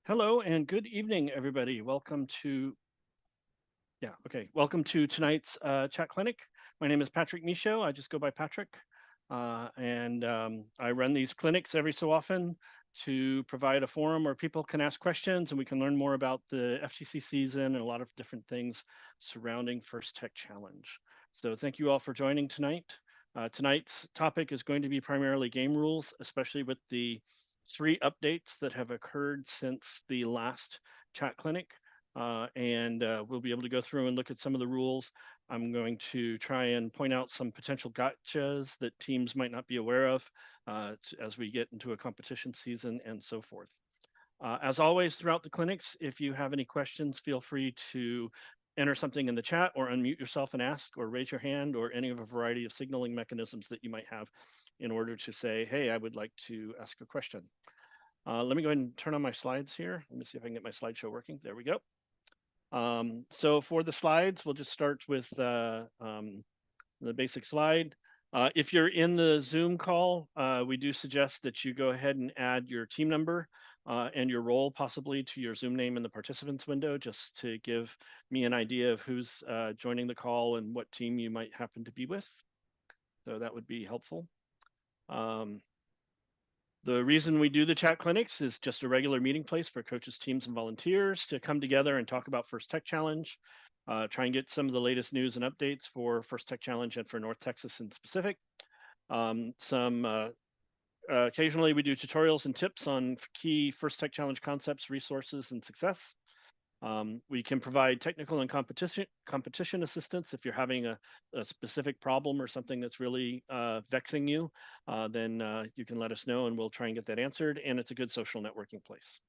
Hello and good evening, everybody. Welcome to tonight's chat clinic. My name is Patrick Michaud. I just go by Patrick, and I run these clinics every so often to provide a forum where people can ask questions and we can learn more about the FTC season and a lot of different things surrounding First Tech Challenge. So thank you all for joining tonight. Tonight's topic is going to be primarily game rules, especially with the 3 updates that have occurred since the last chat clinic. And we'll be able to go through and look at some of the rules. I'm going to try and point out some potential gotchas that teams might not be aware of as we get into a competition season and so forth. As always, throughout the clinics, if you have any questions, feel free to enter something in the chat or unmute yourself and ask, or raise your hand, or any of a variety of signaling mechanisms that you might have in order to say, hey, I would like to ask a question. Let me go ahead and turn on my slides here. Let me see if I can get my slideshow working. There we go. So for the slides, we'll just start with the basic slide. If you're in the Zoom call, we do suggest that you go ahead and add your team number and your role possibly to your Zoom name in the participants window, just to give me an idea of who's joining the call and what team you might happen to be with. So that would be helpful. The reason we do the chat clinics is just a regular meeting place for coaches, teams, and volunteers to come together and talk about First Tech Challenge, try and get some of the latest news and updates for First Tech Challenge and for North Texas in specific. Occasionally we do tutorials and tips on key First Tech Challenge concepts, resources, and success. We can provide technical and competition assistance if you're having a specific problem or something that's really vexing you. Then you can let us know and we'll try and get that answered. And it's a good social networking place.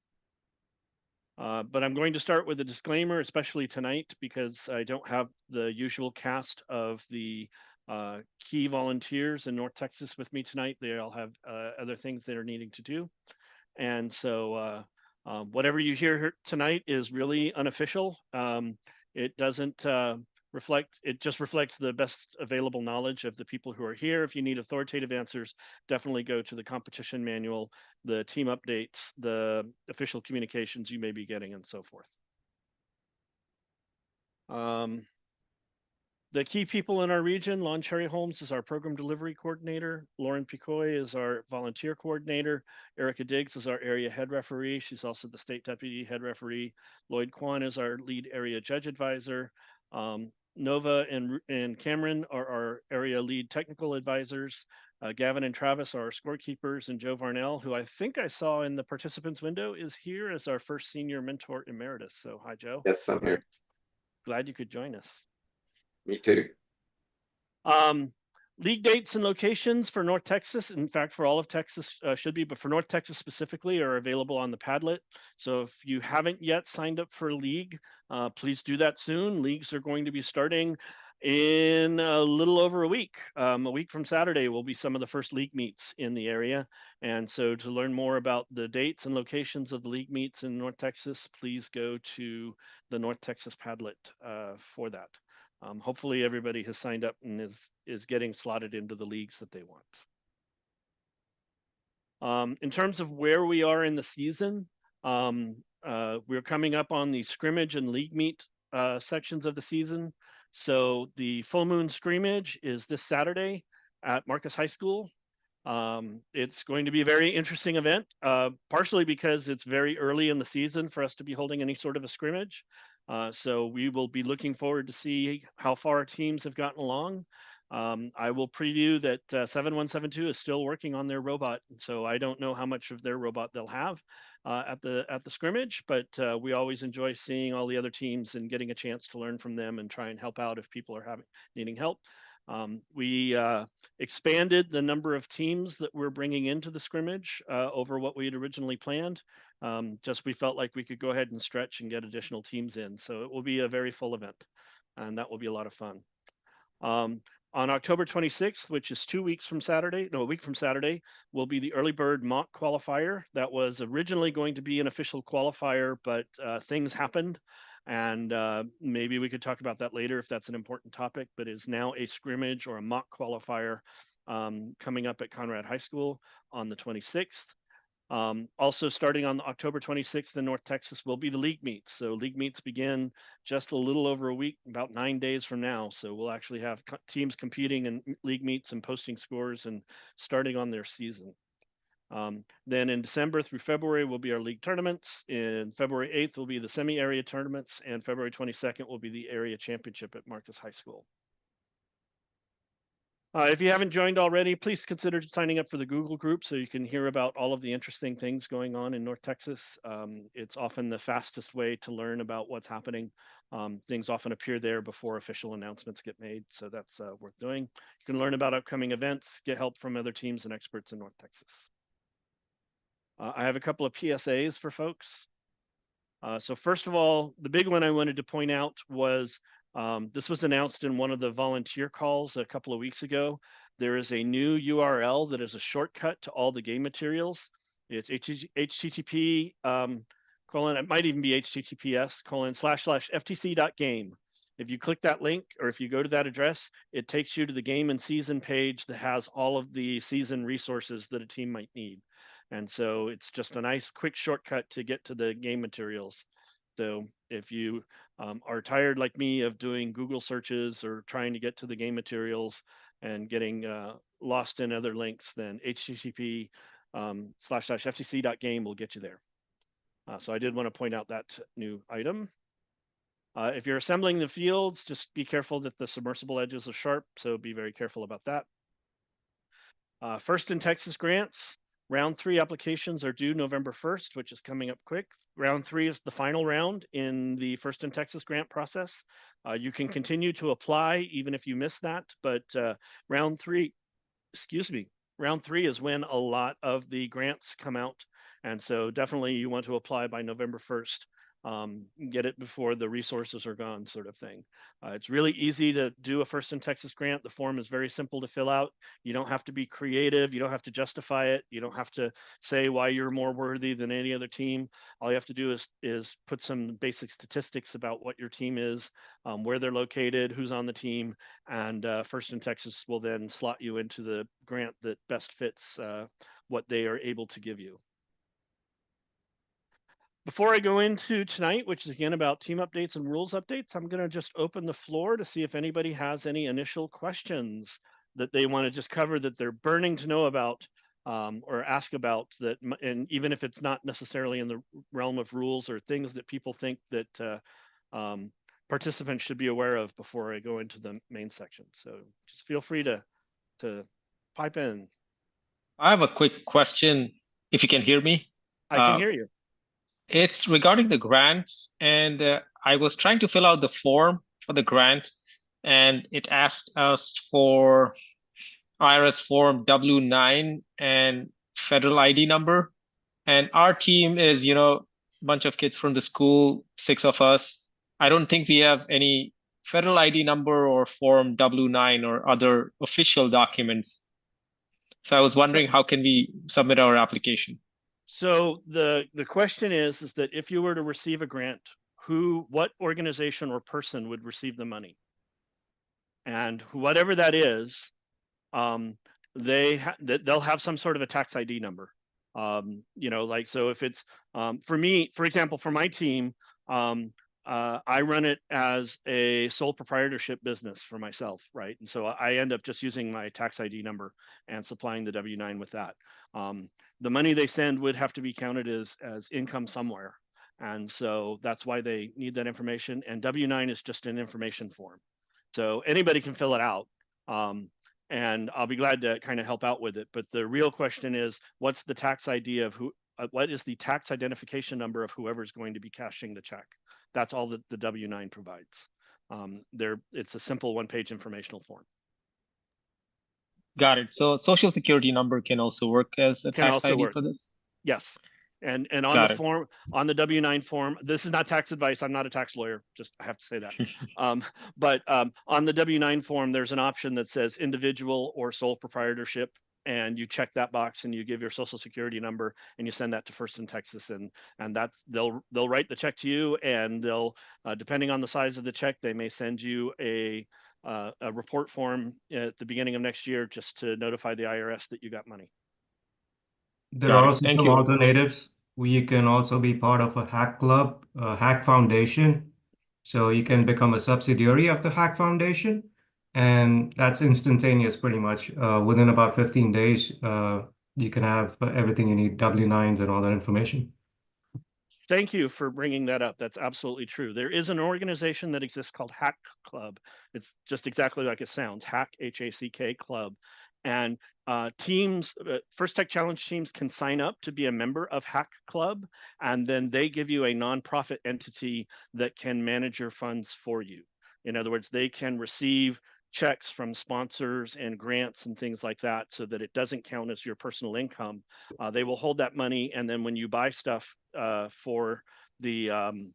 But I'm going to start with a disclaimer, especially tonight, because I don't have the usual cast of the key volunteers in North Texas with me tonight. They all have other things they're needing to do. And so whatever you hear tonight is really unofficial. It doesn't reflect, it just reflects the best available knowledge of the people who are here. If you need authoritative answers, definitely go to the competition manual, the team updates, the official communications you may be getting, and so forth. The key people in our region: Lon Cherry Holmes is our program delivery coordinator. Lauren Picoy is our volunteer coordinator. Erica Diggs is our area head referee. She's also the state deputy head referee. Lloyd Kwan is our lead area judge advisor. Nova and Cameron are our area lead technical advisors. Gavin and Travis are our scorekeepers, and Joe Varnell, who I think I saw in the participants window, is here as our first senior mentor emeritus. So hi, Joe. Yes, I'm here. Glad you could join us. Me too. League dates and locations for North Texas, in fact, for all of Texas should be, but for North Texas specifically, are available on the Padlet. So if you haven't yet signed up for a league, please do that soon. Leagues are going to be starting in a little over a week. A week from Saturday will be some of the first league meets in the area. And so to learn more about the dates and locations of the league meets in North Texas, please go to the North Texas Padlet for that. Hopefully everybody has signed up and is getting slotted into the leagues that they want. In terms of where we are in the season, we're coming up on the scrimmage and league meet sections of the season. So the full moon scrimmage is this Saturday at Marcus High School. It's going to be a very interesting event, partially because it's very early in the season for us to be holding any sort of a scrimmage. So we will be looking forward to see how far our teams have gotten along. I will preview that 7172 is still working on their robot, so I don't know how much of their robot they'll have at the scrimmage, but we always enjoy seeing all the other teams and getting a chance to learn from them and try and help out if people are needing help. We expanded the number of teams that we're bringing into the scrimmage over what we had originally planned. Just we felt like we could go ahead and stretch and get additional teams in. So it will be a very full event, and that will be a lot of fun. On October 26th, which is a week from Saturday, will be the early bird mock qualifier. That was originally going to be an official qualifier, but things happened. And maybe we could talk about that later if that's an important topic, but is now a scrimmage or a mock qualifier coming up at Conrad High School on the 26th. Also, starting on October 26th in North Texas will be the league meets. So league meets begin just a little over a week, about 9 days from now. So we'll actually have teams competing in league meets and posting scores and starting on their season. Then in December through February will be our league tournaments. In February 8th will be the semi-area tournaments, and February 22nd will be the area championship at Marcus High School. If you haven't joined already, please consider signing up for the Google group so you can hear about all of the interesting things going on in North Texas. It's often the fastest way to learn about what's happening. Things often appear there before official announcements get made, so that's worth doing. You can learn about upcoming events, get help from other teams and experts in North Texas. I have a couple of PSAs for folks. So first of all, the big one I wanted to point out was this was announced in one of the volunteer calls a couple of weeks ago. There is a new URL that is a shortcut to all the game materials. It's HTTP colon, it might even be HTTPS colon / FTC.game. If you click that link or if you go to that address, it takes you to the game and season page that has all of the season resources that a team might need. And so it's just a nice quick shortcut to get to the game materials. So if you are tired like me of doing Google searches or trying to get to the game materials and getting lost in other links, then HTTP / FTC.game will get you there. So I did want to point out that new item. If you're assembling the fields, just be careful that the submersible edges are sharp. So be very careful about that. First in Texas grants, round 3 applications are due November 1st, which is coming up quick. Round 3 is the final round in the First in Texas grant process. You can continue to apply even if you miss that, but round 3, round 3 is when a lot of the grants come out. And so definitely you want to apply by November 1st. Get it before the resources are gone, sort of thing. It's really easy to do a First in Texas grant. The form is very simple to fill out. You don't have to be creative. You don't have to justify it. You don't have to say why you're more worthy than any other team. All you have to do is put some basic statistics about what your team is, where they're located, who's on the team, and First in Texas will then slot you into the grant that best fits what they are able to give you. Before I go into tonight, which is again about team updates and rules updates, I'm going to just open the floor to see if anybody has any initial questions that they want to just cover that they're burning to know about or ask about that. And even if it's not necessarily in the realm of rules or things that people think that participants should be aware of before I go into the main section. So just feel free to pipe in. I have a quick question, if you can hear me. I can hear you. It's regarding the grants, and I was trying to fill out the form for the grant, and it asked us for IRS form W9 and federal ID number. And our team is, a bunch of kids from the school, 6 of us. I don't think we have any federal ID number or form W9 or other official documents. So I was wondering, how can we submit our application? So the question is that if you were to receive a grant, what organization or person would receive the money? And whatever that is, they'll have some sort of a tax ID number. Like, so if it's for me, for example, for my team, I run it as a sole proprietorship business for myself, right? And so I end up just using my tax ID number and supplying the W-9 with that. The money they send would have to be counted as income somewhere. And so that's why they need that information. And W-9 is just an information form. So anybody can fill it out. And I'll be glad to kind of help out with it. But the real question is, what's the tax ID of what is the tax identification number of whoever's going to be cashing the check? That's all that the W-9 provides. It's a simple one-page informational form. Got it. So social security number can also work as a tax ID for this? Yes. And on the form, on the W-9 form, this is not tax advice. I'm not a tax lawyer. Just I have to say that. But on the W-9 form, there's an option that says individual or sole proprietorship, and you check that box and you give your social security number and you send that to First in Texas, and that's they'll write the check to you, and they'll depending on the size of the check, they may send you a report form at the beginning of next year just to notify the IRS that you got money. There Got are it. also Thank some you. alternatives. You can also be part of a hack club, a hack foundation. So you can become a subsidiary of the hack foundation, and that's instantaneous pretty much. Within about 15 days, you can have everything you need, W-9s and all that information. Thank you for bringing that up. That's absolutely true. There is an organization that exists called Hack Club. It's just exactly like it sounds, Hack, H-A-C-K Club. And teams, First Tech Challenge teams can sign up to be a member of Hack Club, and then they give you a nonprofit entity that can manage your funds for you. In other words, they can receive checks from sponsors and grants and things like that so that it doesn't count as your personal income. They will hold that money, and then when you buy stuff the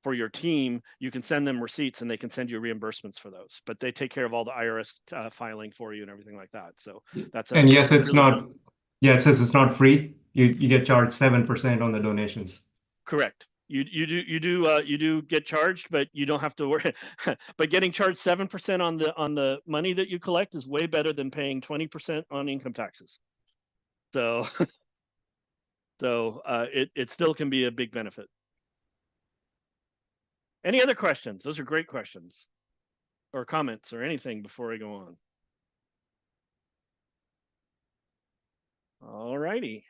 for your team, you can send them receipts and they can send you reimbursements for those. But they take care of all the IRS filing for you and everything like that. So that's And yes, a it's really not, yeah, it says it's not free. You get charged 7% on the donations. correct. You do get charged, but you don't have to worry. But getting charged 7% on the money that you collect is way better than paying 20% on income taxes. So it still can be a big benefit. Any other questions? Those are great questions or comments or anything before I go on. All righty.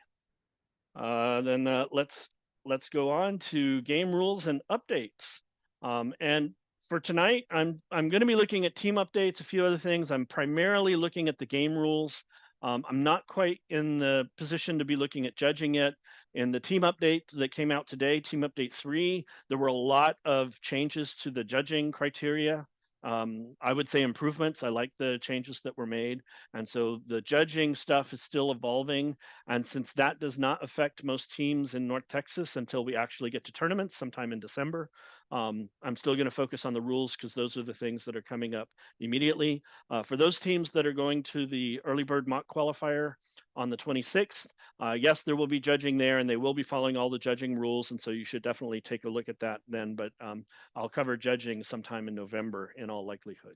Then let's go on to game rules and updates. And for tonight, I'm going to be looking at team updates, a few other things. I'm primarily looking at the game rules. I'm not quite in the position to be looking at judging yet. In the team update that came out today, Team Update 3, there were a lot of changes to the judging criteria. I would say improvements. I like the changes that were made. And so the judging stuff is still evolving. And since that does not affect most teams in North Texas until we actually get to tournaments sometime in December, I'm still going to focus on the rules because those are the things that are coming up immediately. For those teams that are going to the early bird mock qualifier on the 26th, yes, there will be judging there and they will be following all the judging rules. And so you should definitely take a look at that then. But I'll cover judging sometime in November in all likelihood.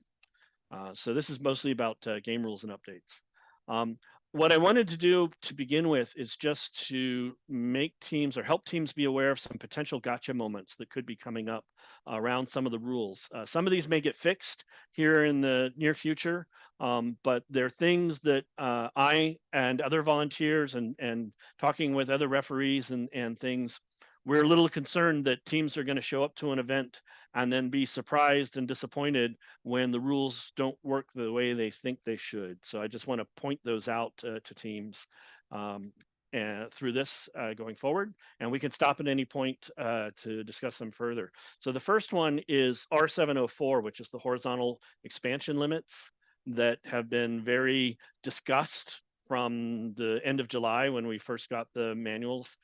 So this is mostly about game rules and updates. What I wanted to do to begin with is just to make teams or help teams be aware of some potential gotcha moments that could be coming up around some of the rules. Some of these may get fixed here in the near future, but they're things that I and other volunteers and talking with other referees and things, we're a little concerned that teams are going to show up to an event and then be surprised and disappointed when the rules don't work the way they think they should. So I just want to point those out to teams and through this going forward, and we can stop at any point to discuss them further. So the first one is R704, which is the horizontal expansion limits that have been very discussed from the end of July when we first got the manuals.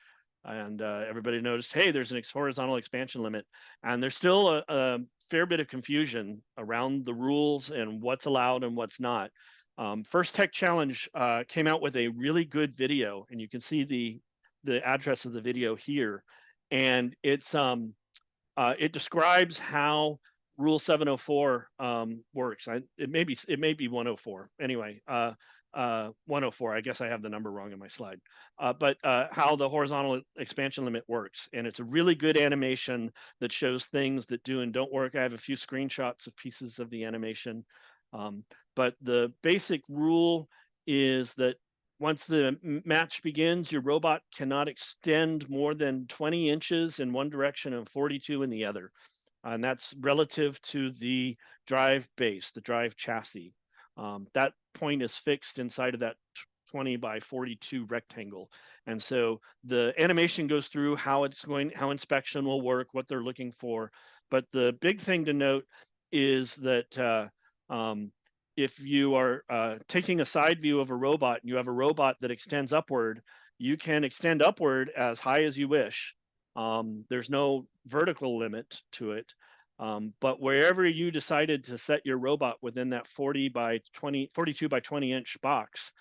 And everybody noticed, hey, there's an horizontal expansion limit. And there's still a fair bit of confusion around the rules and what's allowed and what's not. First Tech Challenge came out with a really good video, and you can see the address of the video here. And it describes how Rule 704 works. It may be 104 anyway. 104. I guess I have the number wrong in my slide. But how the horizontal expansion limit works, and it's a really good animation that shows things that do and don't work. I have a few screenshots of pieces of the animation, but the basic rule is that once the match begins, your robot cannot extend more than 20 inches in one direction and 42 in the other. And that's relative to the drive base, the drive chassis. That point is fixed inside of that 20 by 42 rectangle. And so the animation goes through how inspection will work, what they're looking for. But the big thing to note is that if you are taking a side view of a robot and you have a robot that extends upward, you can extend upward as high as you wish. There's no vertical limit to it. But wherever you decided to set your robot within that 42 by 20 inch box,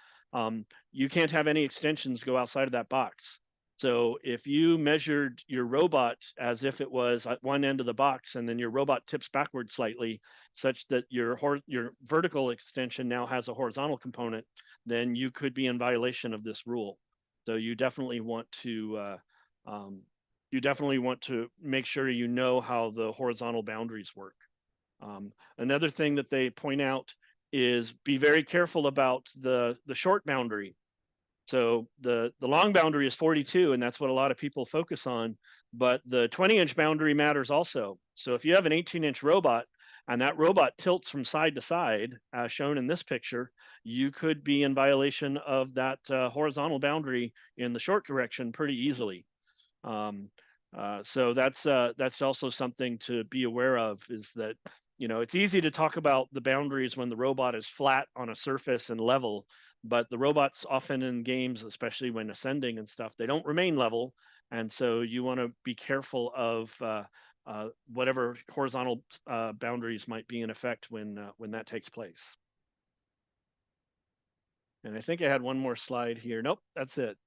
you can't have any extensions go outside of that box. So if you measured your robot as if it was at one end of the box and then your robot tips backward slightly such that your vertical extension now has a horizontal component, then you could be in violation of this rule. So you definitely want to make sure you know how the horizontal boundaries work. Another thing that they point out is be very careful about the short boundary. So the long boundary is 42, and that's what a lot of people focus on. But the 20-inch boundary matters also. So if you have an 18-inch robot and that robot tilts from side to side, as shown in this picture, you could be in violation of that horizontal boundary in the short direction pretty easily. So that's also something to be aware of, is that, you know, it's easy to talk about the boundaries when the robot is flat on a surface and level, but the robots often in games, especially when ascending and stuff, they don't remain level. And so you want to be careful of whatever horizontal boundaries might be in effect when that takes place. And I think I had one more slide here. Nope, that's it.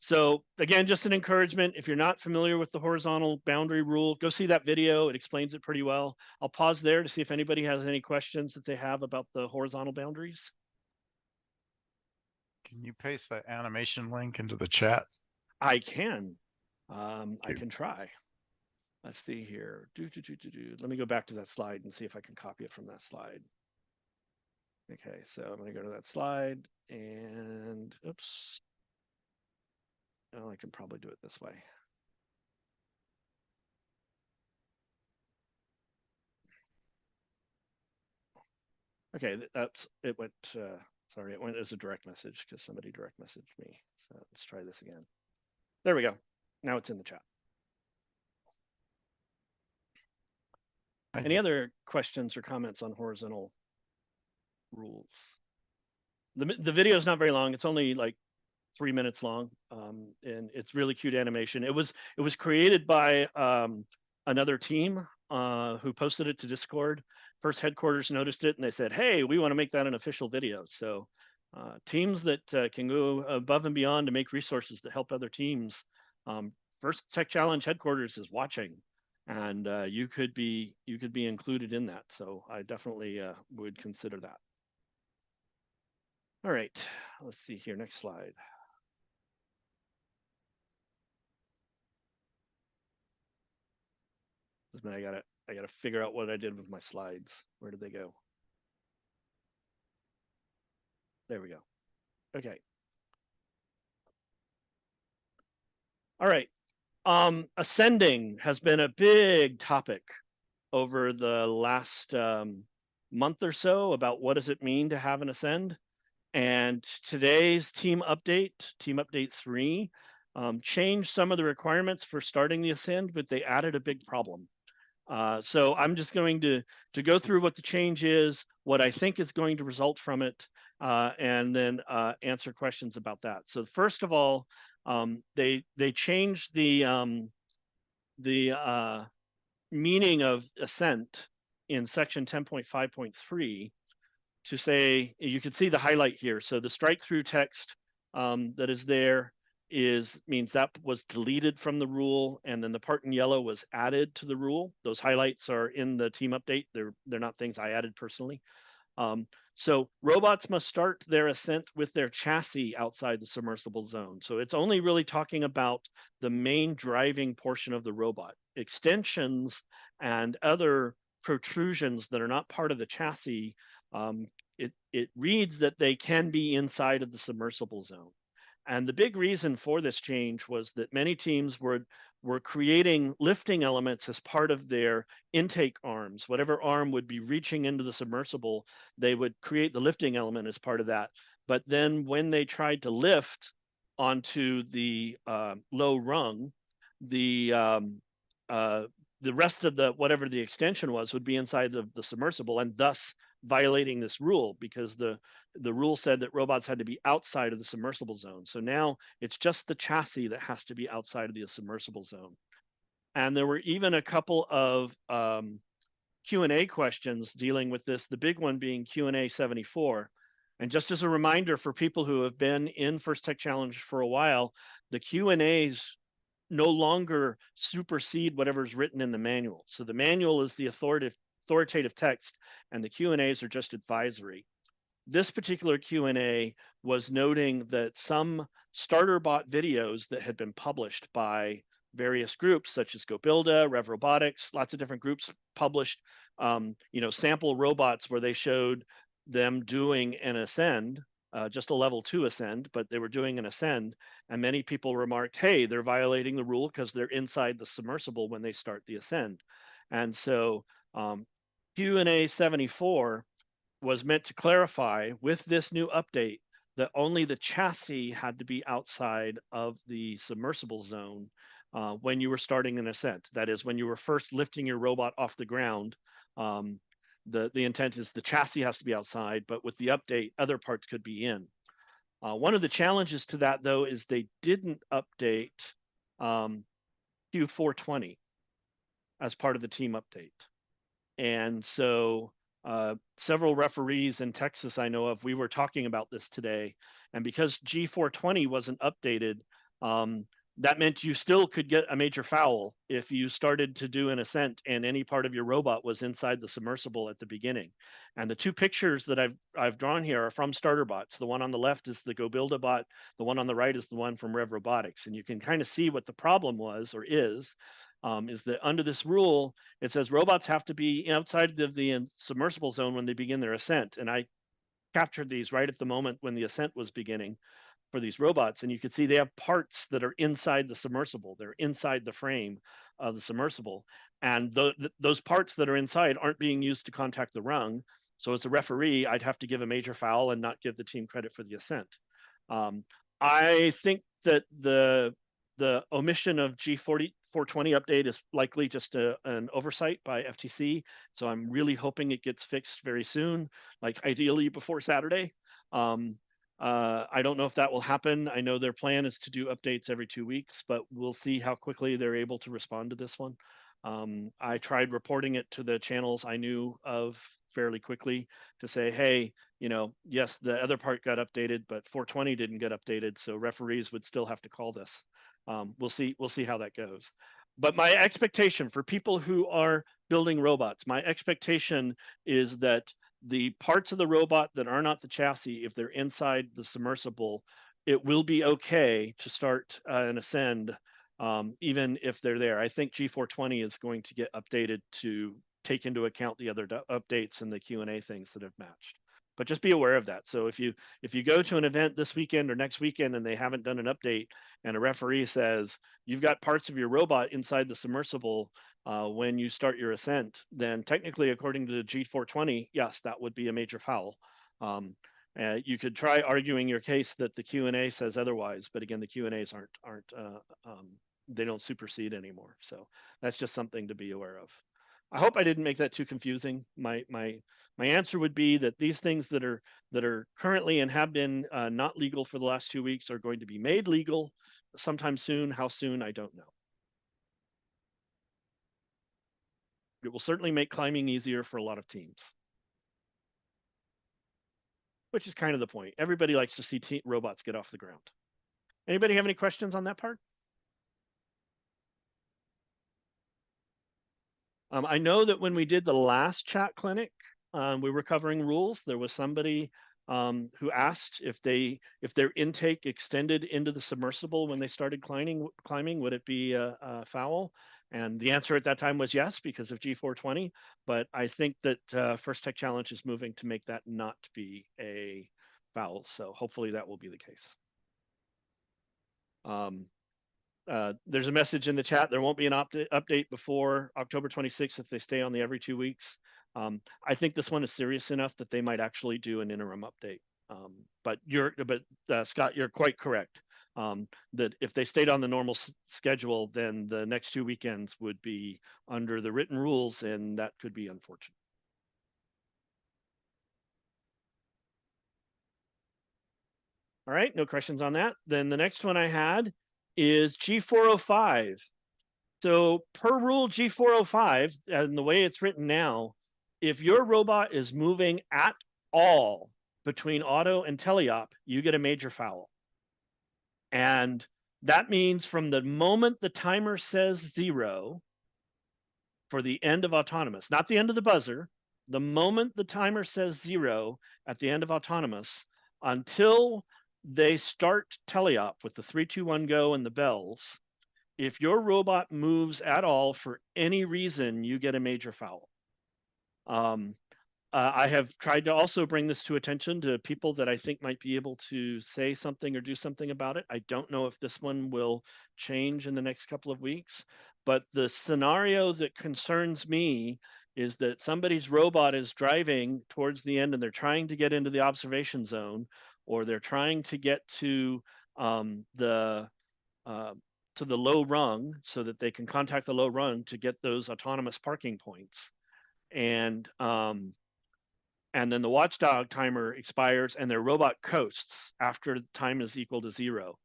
So again, just an encouragement. If you're not familiar with the horizontal boundary rule, go see that video. It explains it pretty well. I'll pause there to see if anybody has any questions that they have about the horizontal boundaries. Can you paste that animation link into the chat? I can. I can try. Let's see here. Let me go back to that slide and see if I can copy it from that slide. Okay, so I'm going to go to that slide and oops. Oh, I can probably do it this way. Okay, it went. Sorry, it went as a direct message because somebody direct messaged me. So let's try this again. There we go. Now it's in the chat. Any other questions or comments on horizontal rules? The video is not very long. It's only like 3 minutes long, and it's really cute animation. It was created by another team who posted it to Discord. First Headquarters noticed it and they said, hey, we want to make that an official video. So teams that can go above and beyond to make resources that help other teams. First Tech Challenge Headquarters is watching, and you could be included in that. So I definitely would consider that. All right, let's see here. Next slide. I gotta figure out what I did with my slides. Where did they go? There we go. Okay. All right. Ascending has been a big topic over the last month or so about what does it mean to have an ascend. And today's team update 3, changed some of the requirements for starting the ascend, but they added a big problem. So I'm just going to go through what the change is, what I think is going to result from it, and then answer questions about that. So first of all, they changed the meaning of ascent in section 10.5.3 to say, you can see the highlight here. So the strike through text that is there means that was deleted from the rule, and then the part in yellow was added to the rule. Those highlights are in the team update. They're not things I added personally. So robots must start their ascent with their chassis outside the submersible zone. So it's only really talking about the main driving portion of the robot. Extensions and other protrusions that are not part of the chassis, it reads that they can be inside of the submersible zone. And the big reason for this change was that many teams were creating lifting elements as part of their intake arms. Whatever arm would be reaching into the submersible, they would create the lifting element as part of that. But then when they tried to lift onto the low rung, the rest of the whatever the extension was would be inside of the submersible, and thus violating this rule, because the rule said that robots had to be outside of the submersible zone. So now it's just the chassis that has to be outside of the submersible zone. And there were even a couple of Q&A questions dealing with this, the big one being Q&A 74. And just as a reminder for people who have been in First Tech Challenge for a while, the Q&As no longer supersede whatever's written in the manual. So the manual is the authoritative text, and the Q&As are just advisory. this particular Q&A was noting that some starter bot videos that had been published by various groups such as GoBuilda, Rev Robotics, lots of different groups published, sample robots where they showed them doing an ascend, just a level 2 ascend, but they were doing an ascend. And many people remarked, hey, they're violating the rule because they're inside the submersible when they start the ascend. And so Q&A 74 was meant to clarify with this new update that only the chassis had to be outside of the submersible zone when you were starting an ascent. That is, when you were first lifting your robot off the ground, the intent is the chassis has to be outside, but with the update, other parts could be in. One of the challenges to that, though, is they didn't update Q420 as part of the team update. And so several referees in Texas I know of, we were talking about this today. And because G420 wasn't updated, that meant you still could get a major foul if you started to do an ascent and any part of your robot was inside the submersible at the beginning. And the two pictures that I've drawn here are from starter bots. The one on the left is the GoBuilda bot. The one on the right is the one from Rev Robotics. And you can kind of see what the problem was or is that under this rule, it says robots have to be outside of the submersible zone when they begin their ascent. And I captured these right at the moment when the ascent was beginning for these robots. And you can see they have parts that are inside the submersible. They're inside the frame of the submersible. And those parts that are inside aren't being used to contact the rung. So as a referee, I'd have to give a major foul and not give the team credit for the ascent. I think that the omission of G420 update is likely just an oversight by FTC. So I'm really hoping it gets fixed very soon, like ideally before Saturday. I don't know if that will happen. I know their plan is to do updates every 2 weeks, but we'll see how quickly they're able to respond to this one. I tried reporting it to the channels I knew of fairly quickly to say, hey, yes, the other part got updated, but 420 didn't get updated, so referees would still have to call this. We'll see how that goes. But my expectation for people who are building robots, my expectation is that the parts of the robot that are not the chassis, if they're inside the submersible, it will be okay to start an ascend, even if they're there. I think G420 is going to get updated to take into account the other updates and the Q&A things that have matched. But just be aware of that. So if you go to an event this weekend or next weekend and they haven't done an update and a referee says you've got parts of your robot inside the submersible when you start your ascent, then technically according to the G420, yes, that would be a major foul. You could try arguing your case that the Q&A says otherwise, but again, the Q&As aren't they don't supersede anymore. So that's just something to be aware of. I hope I didn't make that too confusing. My answer would be that these things that are currently and have been not legal for the last 2 weeks are going to be made legal sometime soon. How soon, I don't know. It will certainly make climbing easier for a lot of teams, which is kind of the point. Everybody likes to see robots get off the ground. Anybody have any questions on that part? I know that when we did the last chat clinic, we were covering rules. There was somebody who asked if their intake extended into the submersible when they started climbing, would it be a foul? And the answer at that time was yes, because of G420. But I think that First Tech Challenge is moving to make that not be a foul. So hopefully that will be the case. There's a message in the chat. There won't be an update before October 26th if they stay on the every 2 weeks. I think this one is serious enough that they might actually do an interim update. But Scott, you're quite correct. That if they stayed on the normal schedule, then the next 2 weekends would be under the written rules, and that could be unfortunate. All right, no questions on that. Then the next one I had is G405. So per rule G405, and the way it's written now, if your robot is moving at all between auto and teleop, you get a major foul. And that means from the moment the timer says 0 for the end of autonomous, not the end of the buzzer, The moment the timer says 0 at the end of autonomous, until they start teleop with the 3, 2, 1 go and the bells, if your robot moves at all for any reason, you get a major foul. I have tried to also bring this to attention to people that I think might be able to say something or do something about it. I don't know if this one will change in the next couple of weeks, but the scenario that concerns me is that somebody's robot is driving towards the end and they're trying to get into the observation zone, or they're trying to get to the low rung so that they can contact the low rung to get those autonomous parking points. And then the watchdog timer expires and their robot coasts after time is equal to 0.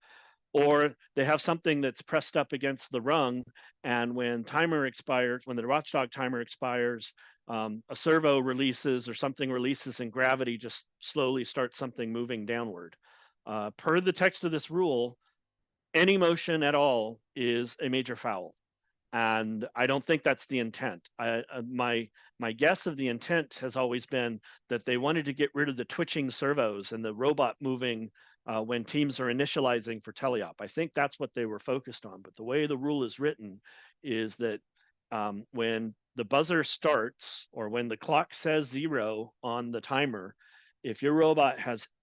Or they have something that's pressed up against the rung, and when timer expires, when the watchdog timer expires, a servo releases or something releases and gravity just slowly starts something moving downward. Per the text of this rule, any motion at all is a major foul. And I don't think that's the intent. My guess of the intent has always been that they wanted to get rid of the twitching servos and the robot moving when teams are initializing for teleop. I think that's what they were focused on. But the way the rule is written is that when the buzzer starts or when the clock says 0 on the timer, if your robot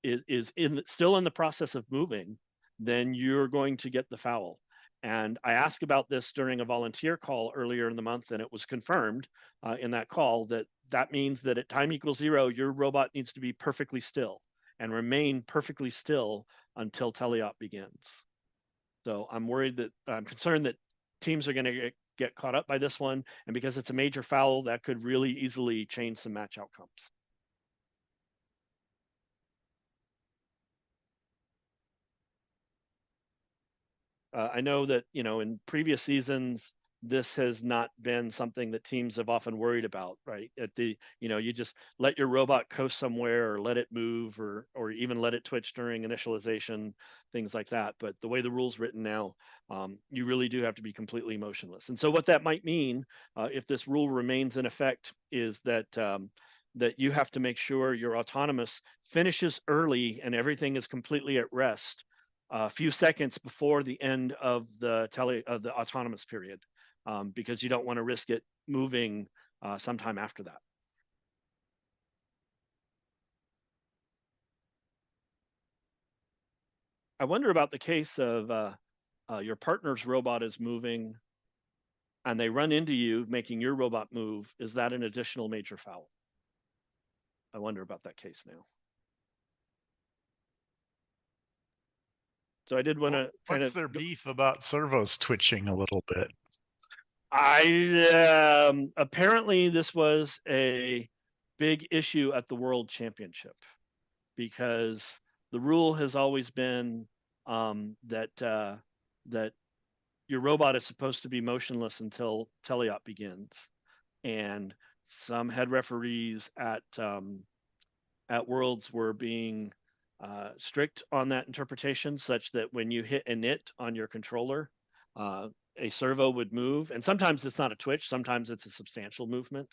is still in the process of moving, then you're going to get the foul. And I asked about this during a volunteer call earlier in the month, and it was confirmed in that call that means that at time equals 0, your robot needs to be perfectly still and remain perfectly still until teleop begins. So I'm concerned that teams are going to get caught up by this one, and because it's a major foul, that could really easily change some match outcomes. I know that, in previous seasons, this has not been something that teams have often worried about, right? You just let your robot coast somewhere or let it move or even let it twitch during initialization, things like that. But the way the rule's written now, you really do have to be completely motionless. And so what that might mean, if this rule remains in effect, is that that you have to make sure your autonomous finishes early and everything is completely at rest a few seconds before the end of the autonomous period, because you don't want to risk it moving sometime after that. I wonder about the case of your partner's robot is moving and they run into you, making your robot move. Is that an additional major foul? I wonder about that case now. So I did want to What's their beef about servos twitching a little bit? Apparently this was a big issue at the World Championship, because the rule has always been that your robot is supposed to be motionless until teleop begins, and some head referees at Worlds were being strict on that interpretation, such that when you hit init on your controller, a servo would move. And sometimes it's not a twitch, sometimes it's a substantial movement.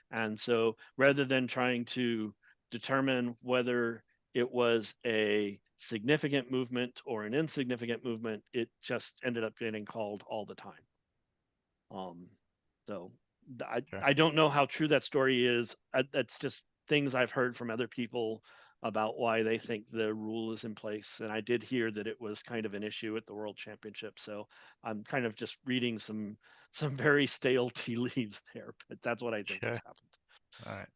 And so rather than trying to determine whether it was a significant movement or an insignificant movement, it just ended up getting called all the time. So I don't know how true that story is. That's just things I've heard from other people about why they think the rule is in place. And I did hear that it was kind of an issue at the World Championship. So I'm kind of just reading some very stale tea leaves there, but that's what I think has happened. All right.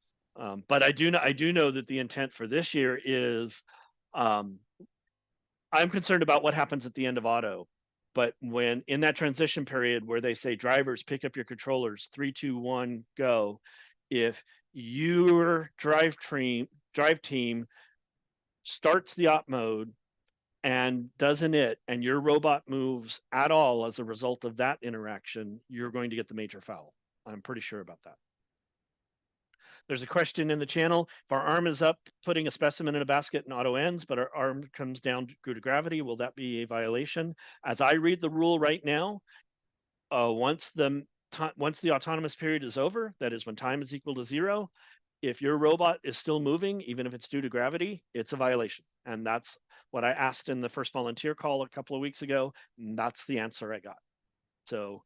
But I do know that the intent for this year is, I'm concerned about what happens at the end of auto. But when in that transition period where they say drivers pick up your controllers, 3, 2, 1, go, if your drive team starts the op mode and does init and your robot moves at all as a result of that interaction, you're going to get the major foul. I'm pretty sure about that. There's a question in the channel. If our arm is up, putting a specimen in a basket and auto ends, but our arm comes down due to gravity, will that be a violation? As I read the rule right now, once the autonomous period is over, that is when time is equal to 0, if your robot is still moving, even if it's due to gravity, it's a violation. And that's what I asked in the first volunteer call a couple of weeks ago. And that's the answer I got. So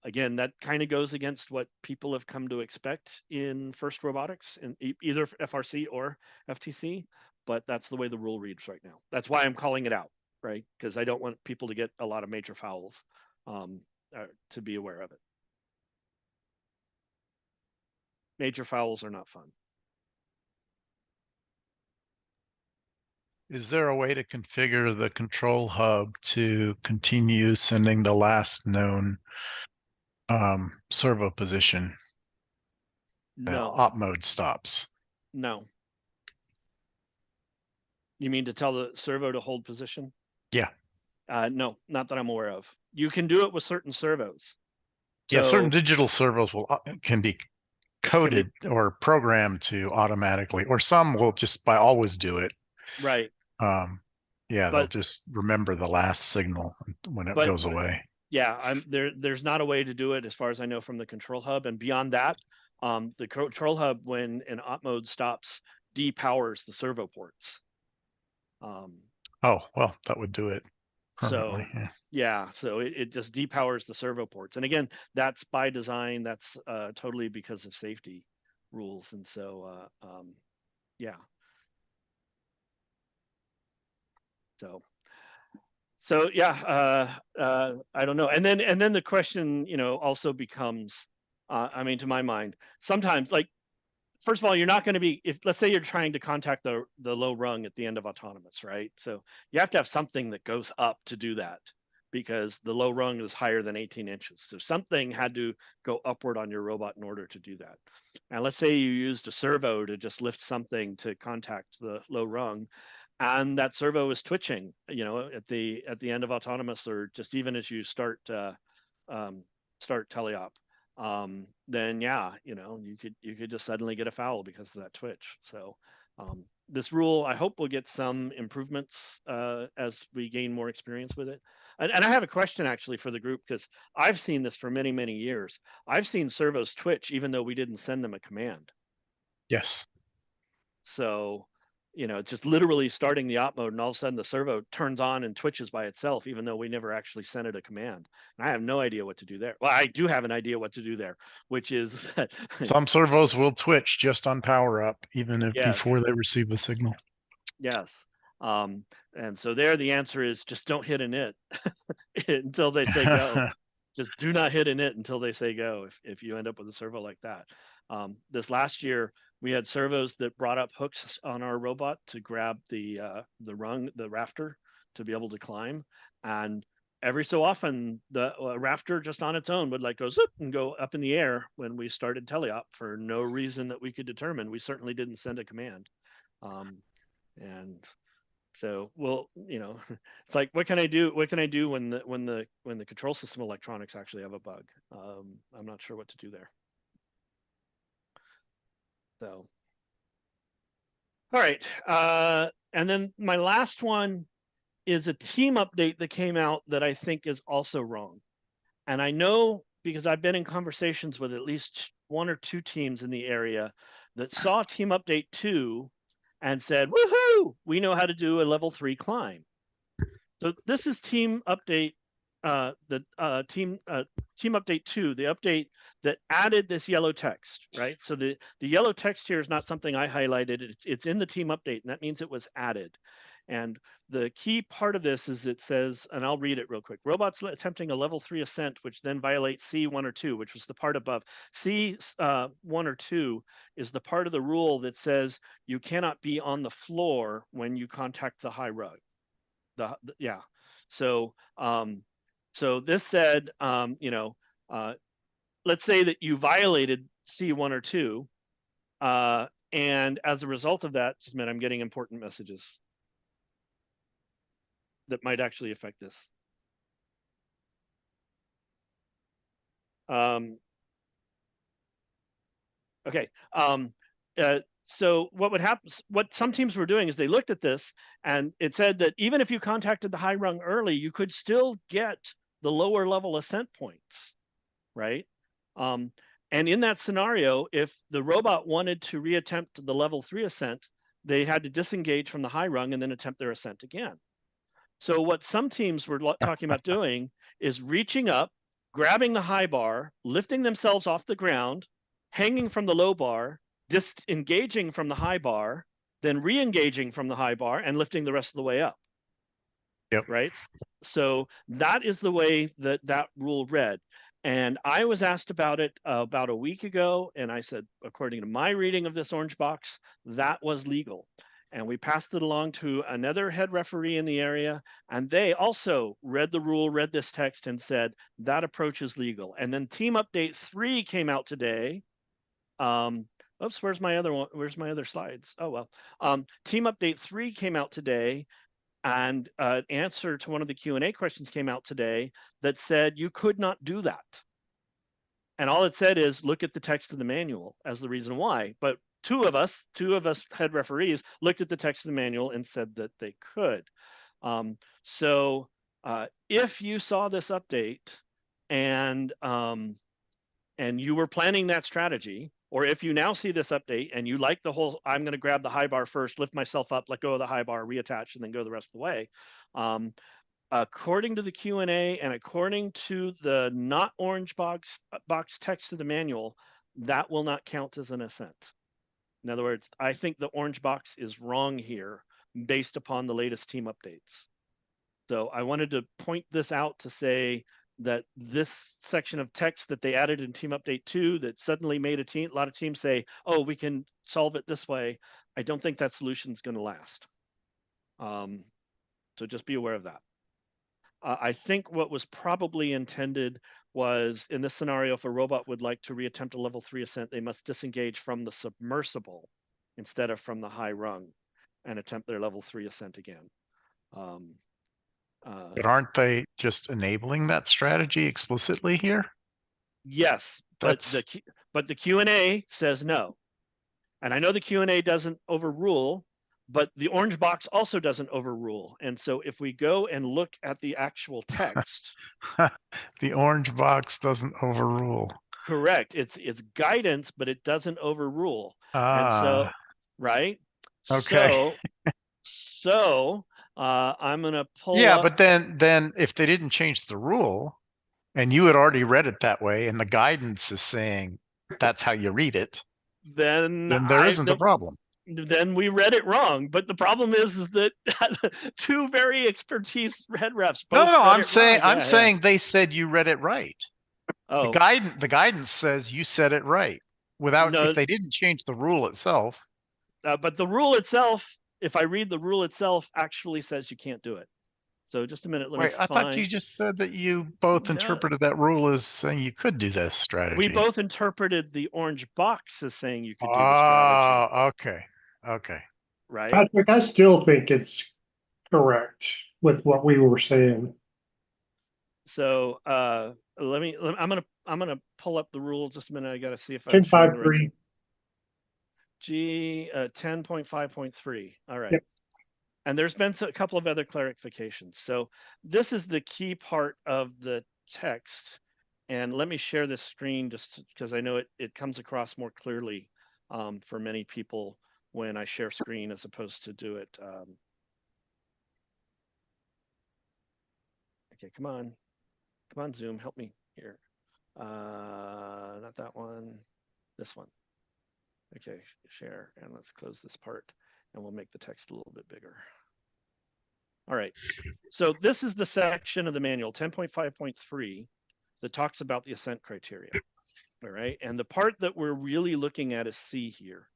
again, that kind of goes against what people have come to expect in FIRST robotics, in either FRC or FTC, but that's the way the rule reads right now. That's why I'm calling it out, right? Because I don't want people to get a lot of major fouls, to be aware of it. Major fouls are not fun. Is there a way to configure the control hub to continue sending the last known servo position? No. Op mode stops. No. You mean to tell the servo to hold position? Yeah. No, not that I'm aware of. You can do it with certain servos. Yeah, certain So, digital servos can be coded or programmed to automatically, or some will just by always do it. right. Yeah, they'll just remember the last signal when it goes away. Yeah, there's not a way to do it as far as I know from the control hub. And beyond that, the control hub, when an op mode stops, depowers the servo ports. Oh, well, that would do it permanently. So yeah, so it just depowers the servo ports. And again, that's by design. That's totally because of safety rules. And so yeah. So yeah, I don't know. And then the question, also becomes, I mean, to my mind, sometimes, like, first of all, you're not going to be, if let's say you're trying to contact the low rung at the end of autonomous, right? So you have to have something that goes up to do that, because the low rung is higher than 18 inches. So something had to go upward on your robot in order to do that. And let's say you used a servo to just lift something to contact the low rung, and that servo is twitching, at the end of autonomous, or just even as you start teleop, then yeah, you could just suddenly get a foul because of that twitch. So this rule, I hope, will get some improvements as we gain more experience with it. And I have a question actually for the group, because I've seen this for many, many years. I've seen servos twitch even though we didn't send them a command. Yes. So, just literally starting the op mode, and all of a sudden the servo turns on and twitches by itself, even though we never actually sent it a command. And I have no idea what to do there. Well, I do have an idea what to do there, which is some servos will twitch just on power up, even if before they receive the signal. Yes. And so there, the answer is just don't hit an it until they say go. Just do not hit an it until they say go, if you end up with a servo like that. This last year, we had servos that brought up hooks on our robot to grab the rung, the rafter, to be able to climb. And every so often, the rafter just on its own would go zoop and go up in the air when we started teleop for no reason that we could determine. We certainly didn't send a command. And so it's like, what can I do? What can I do when the control system electronics actually have a bug? I'm not sure what to do there. So, all right. And then my last one is a team update that came out that I think is also wrong. And I know, because I've been in conversations with at least one or two teams in the area that saw team update 2 and said, woohoo, we know how to do a level 3 climb. So this is team update, team update 2, the update that added this yellow text, right? So the yellow text here is not something I highlighted. It's in the team update, and that means it was added. And the key part of this is it says, and I'll read it real quick, robots attempting a level 3 ascent, which then violates C1 or 2, which was the part above. C1 or 2 is the part of the rule that says you cannot be on the floor when you contact the high rug. Yeah. So so this said, let's say that you violated C1 or 2, and as a result of that, just a minute, I'm getting important messages that might actually affect this. Okay. So what would happen, what some teams were doing is they looked at this, and it said that even if you contacted the high rung early, you could still get the lower level ascent points, right? And in that scenario, if the robot wanted to reattempt the level 3 ascent, they had to disengage from the high rung and then attempt their ascent again. So what some teams were talking about doing is reaching up, grabbing the high bar, lifting themselves off the ground, hanging from the low bar, disengaging from the high bar, then re-engaging from the high bar and lifting the rest of the way up. Yep. Right? So that is the way that that rule read. And I was asked about it about a week ago, and I said, according to my reading of this orange box, that was legal. And we passed it along to another head referee in the area, and they also read the rule, read this text, and said that approach is legal. And then Team Update 3 came out today. Oops, where's my other one? Where's my other slides? Oh, well. Team Update 3 came out today, and an answer to one of the Q&A questions came out today that said you could not do that. And all it said is look at the text of the manual as the reason why. But two of us head referees looked at the text of the manual and said that they could. So if you saw this update and you were planning that strategy, or if you now see this update and you like the whole, I'm going to grab the high bar first, lift myself up, let go of the high bar, reattach, and then go the rest of the way. According to the Q&A and according to the not orange box text of the manual, that will not count as an ascent. In other words, I think the orange box is wrong here based upon the latest team updates. So I wanted to point this out to say that this section of text that they added in Team Update 2 that suddenly made a lot of teams say, oh, we can solve it this way. I don't think that solution is going to last. So just be aware of that. I think what was probably intended was, in this scenario, if a robot would like to reattempt a level 3 ascent, they must disengage from the submersible instead of from the high rung and attempt their level 3 ascent again. But aren't they just enabling that strategy explicitly here? Yes, but the Q&A says no. And I know the Q&A doesn't overrule, but the orange box also doesn't overrule. And so if we go and look at the actual text, the orange box doesn't overrule. Correct. It's guidance, but it doesn't overrule. And so, right? Okay. So I'm gonna pull Yeah, up. but then if they didn't change the rule and you had already read it that way and the guidance is saying that's how you read it, then there isn't a problem. Then we read it wrong. But the problem is that two very expertise head refs both No, read it wrong. I'm saying they said you read it right. Oh, The guidance says you said it right without, no, if they didn't change the rule itself. but the rule itself, if I read the rule itself, actually says you can't do it. So just a minute, let me Wait, I thought you just said that you both interpreted that rule as saying you could do this strategy. We both interpreted the orange box as saying you could do the strategy. Oh, okay. Okay. Right. Patrick, I still think it's correct with what we were saying. So I'm gonna pull up the rule just a minute. I gotta see if I'm 10.5.3. G 10.5.3. All right. Yep. And there's been a couple of other clarifications. So this is the key part of the text. And let me share this screen just because I know it comes across more clearly for many people when I share screen as opposed to do it. Okay, come on, Zoom, help me here. Not that one, this one. Okay, share, and let's close this part, and we'll make the text a little bit bigger. All right, so this is the section of the manual, 10.5.3, that talks about the ascent criteria. All right, and the part that we're really looking at is C here.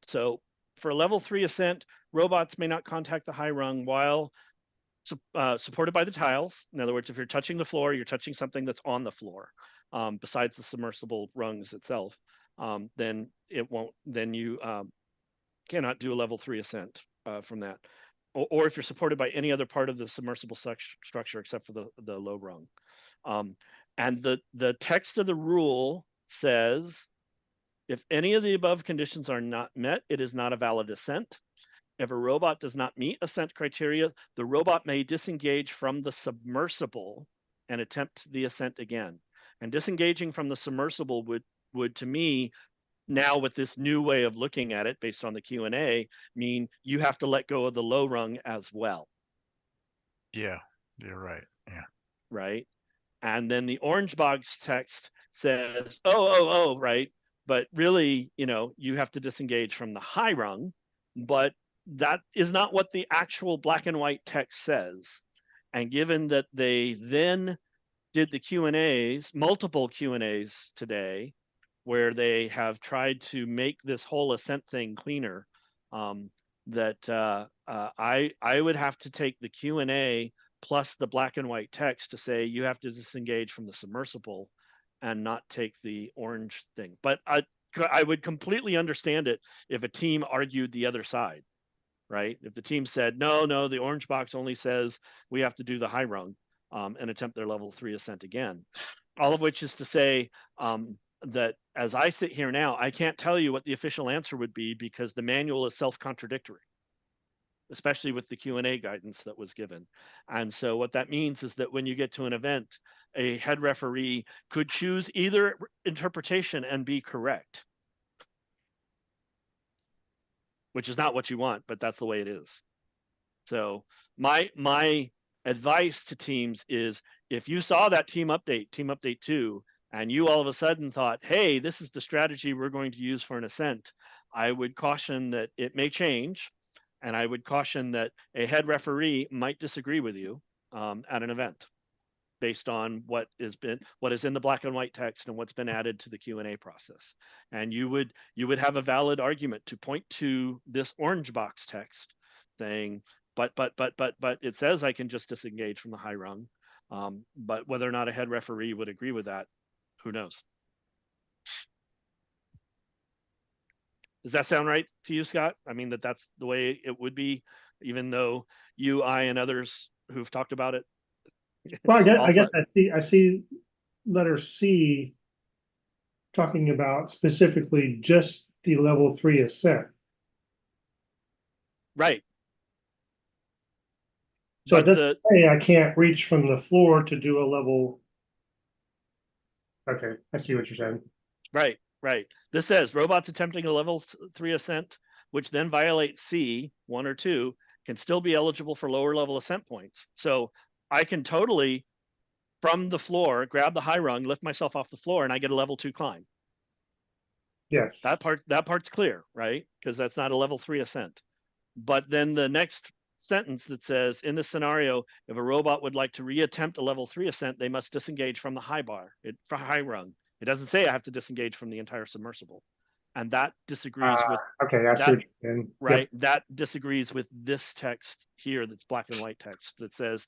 So for a level 3 ascent, robots may not contact the high rung while supported by the tiles. In other words, if you're touching the floor, you're touching something that's on the floor, besides the submersible rungs itself. Then it won't. Then you cannot do a level 3 ascent from that. Or if you're supported by any other part of the submersible structure except for the low rung. And the text of the rule says, if any of the above conditions are not met, it is not a valid ascent. If a robot does not meet ascent criteria, the robot may disengage from the submersible and attempt the ascent again. And disengaging from the submersible would to me, now with this new way of looking at it based on the Q&A, mean you have to let go of the low rung as well. Yeah, you're right. Yeah. Right. And then the orange box text says, oh, right. But really, you have to disengage from the high rung, but that is not what the actual black and white text says. And given that they then did the Q&As, multiple Q&As today, where they have tried to make this whole assent thing cleaner, I would have to take the Q&A plus the black and white text to say you have to disengage from the submersible and not take the orange thing. But I would completely understand it if a team argued the other side, right? If the team said, no, the orange box only says we have to do the high rung and attempt their level 3 ascent again. All of which is to say that as I sit here now, I can't tell you what the official answer would be because the manual is self-contradictory, especially with the Q&A guidance that was given. And so what that means is that when you get to an event, a head referee could choose either interpretation and be correct, which is not what you want, but that's the way it is. So my advice to teams is if you saw that team update 2, and you all of a sudden thought, hey, this is the strategy we're going to use for an ascent, I would caution that it may change. And I would caution that a head referee might disagree with you at an event based on what is in the black and white text and what's been added to the Q&A process. And you would have a valid argument to point to this orange box text saying, but it says I can just disengage from the high rung. But whether or not a head referee would agree with that, who knows? Does that sound right to you, Scott? I mean, that's the way it would be, even though you, I, and others who've talked about it. Well, I guess I see letter C talking about specifically just the level 3 ascent. Right. So it doesn't say I can't reach from the floor to do a level. Okay, I see what you're saying. Right. This says robots attempting a level 3 ascent, which then violates C 1 or 2, can still be eligible for lower level ascent points. So I can totally, from the floor, grab the high rung, lift myself off the floor, and I get a level 2 climb. Yes. That part's clear, right? Because that's not a level 3 ascent. But then the next sentence that says, in this scenario, if a robot would like to reattempt a level 3 ascent, they must disengage from the high rung. It doesn't say I have to disengage from the entire submersible. And that disagrees with okay, I see what you're saying. Right. Yep. That disagrees with this text here that's black and white text that says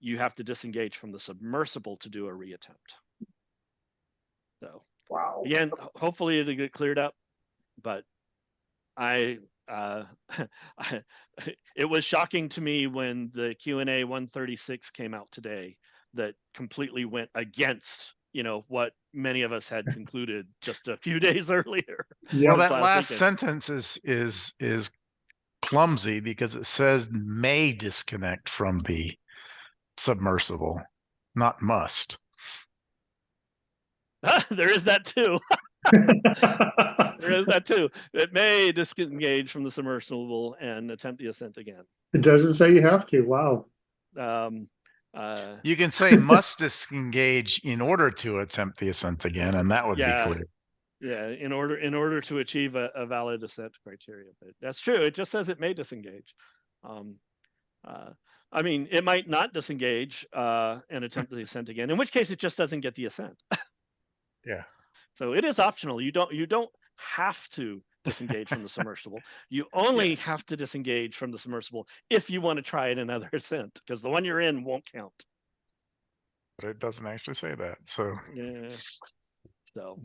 you have to disengage from the submersible to do a reattempt. So wow. Again, hopefully it'll get cleared up, but it was shocking to me when the Q&A 136 came out today that completely went against what many of us had concluded just a few days earlier. Well, that last sentence is clumsy because it says may disconnect from the submersible, not must. There is that too. There is that too. It may disengage from the submersible and attempt the ascent again. It doesn't say you have to. Wow. You can say must disengage in order to attempt the ascent again, and that would be clear. Yeah, in order to achieve a valid ascent criteria. But that's true. It just says it may disengage. I mean, it might not disengage and attempt the ascent again, in which case it just doesn't get the ascent. Yeah. So it is optional. You don't have to disengage from the submersible. You only have to disengage from the submersible if you want to try it another ascent, because the one you're in won't count. But it doesn't actually say that. So yeah. So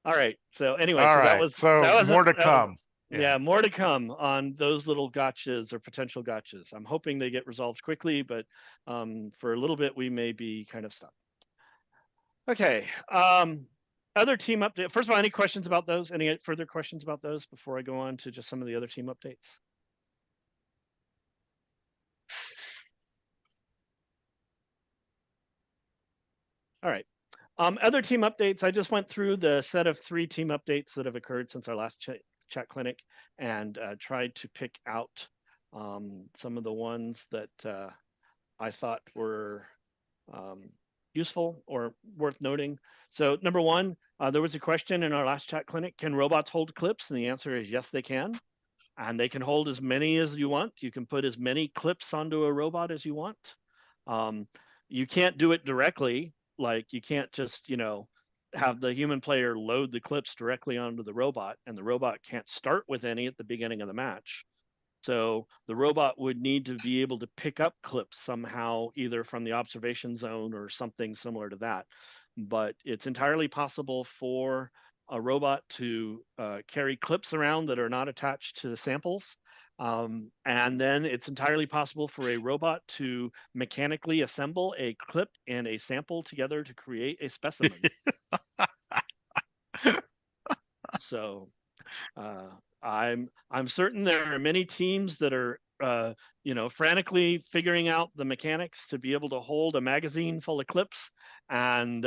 all right. So anyway, all so right. that was more to come. Yeah, more to come on those little gotchas or potential gotchas. I'm hoping they get resolved quickly, but for a little bit we may be kind of stuck. Okay. Other team update. First of all, any questions about those? Any further questions about those before I go on to just some of the other team updates? All right. Other team updates. I just went through the set of 3 team updates that have occurred since our last chat clinic and tried to pick out some of the ones that I thought were useful or worth noting. So number 1, there was a question in our last chat clinic, can robots hold clips? And the answer is yes, they can. And they can hold as many as you want. You can put as many clips onto a robot as you want. You can't do it directly. Like you can't just, have the human player load the clips directly onto the robot, and the robot can't start with any at the beginning of the match. So the robot would need to be able to pick up clips somehow, either from the observation zone or something similar to that. But it's entirely possible for a robot to carry clips around that are not attached to the samples. And then it's entirely possible for a robot to mechanically assemble a clip and a sample together to create a specimen. So I'm certain there are many teams that are frantically figuring out the mechanics to be able to hold a magazine full of clips and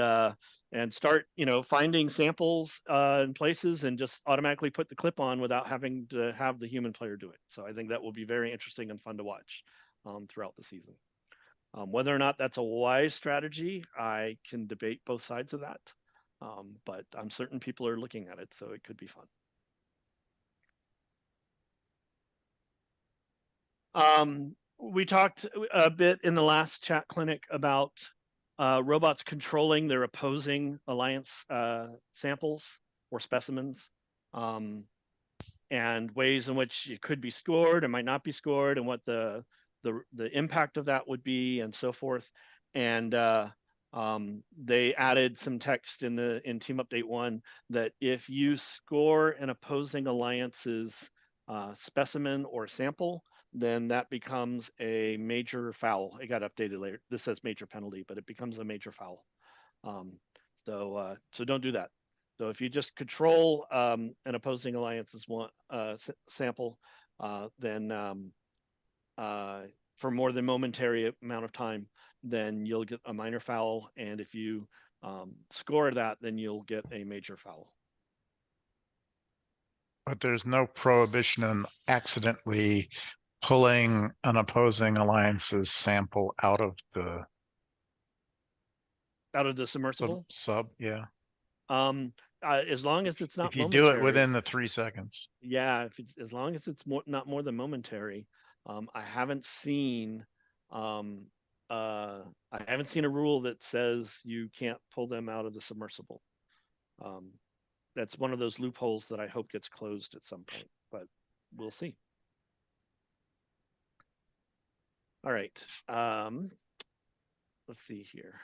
start finding samples in places and just automatically put the clip on without having to have the human player do it. So I think that will be very interesting and fun to watch throughout the season. Whether or not that's a wise strategy, I can debate both sides of that. But I'm certain people are looking at it, so it could be fun. We talked a bit in the last chat clinic about robots controlling their opposing alliance samples or specimens, and ways in which it could be scored and might not be scored, and what the impact of that would be, and so forth. And they added some text in Team Update 1 that if you score an opposing alliance's specimen or sample, then that becomes a major foul. It got updated later. This says major penalty, but it becomes a major foul. So don't do that. So if you just control an opposing alliance's sample, then for more than momentary amount of time, then you'll get a minor foul. And if you score that, then you'll get a major foul. But there's no prohibition on accidentally pulling an opposing alliance's sample out of the submersible sub. Yeah. As long as it's not if you momentary. do it within the 3 seconds. Yeah, as long as it's not more than momentary. I haven't seen a rule that says you can't pull them out of the submersible. That's one of those loopholes that I hope gets closed at some point, but we'll see. All right. Let's see here.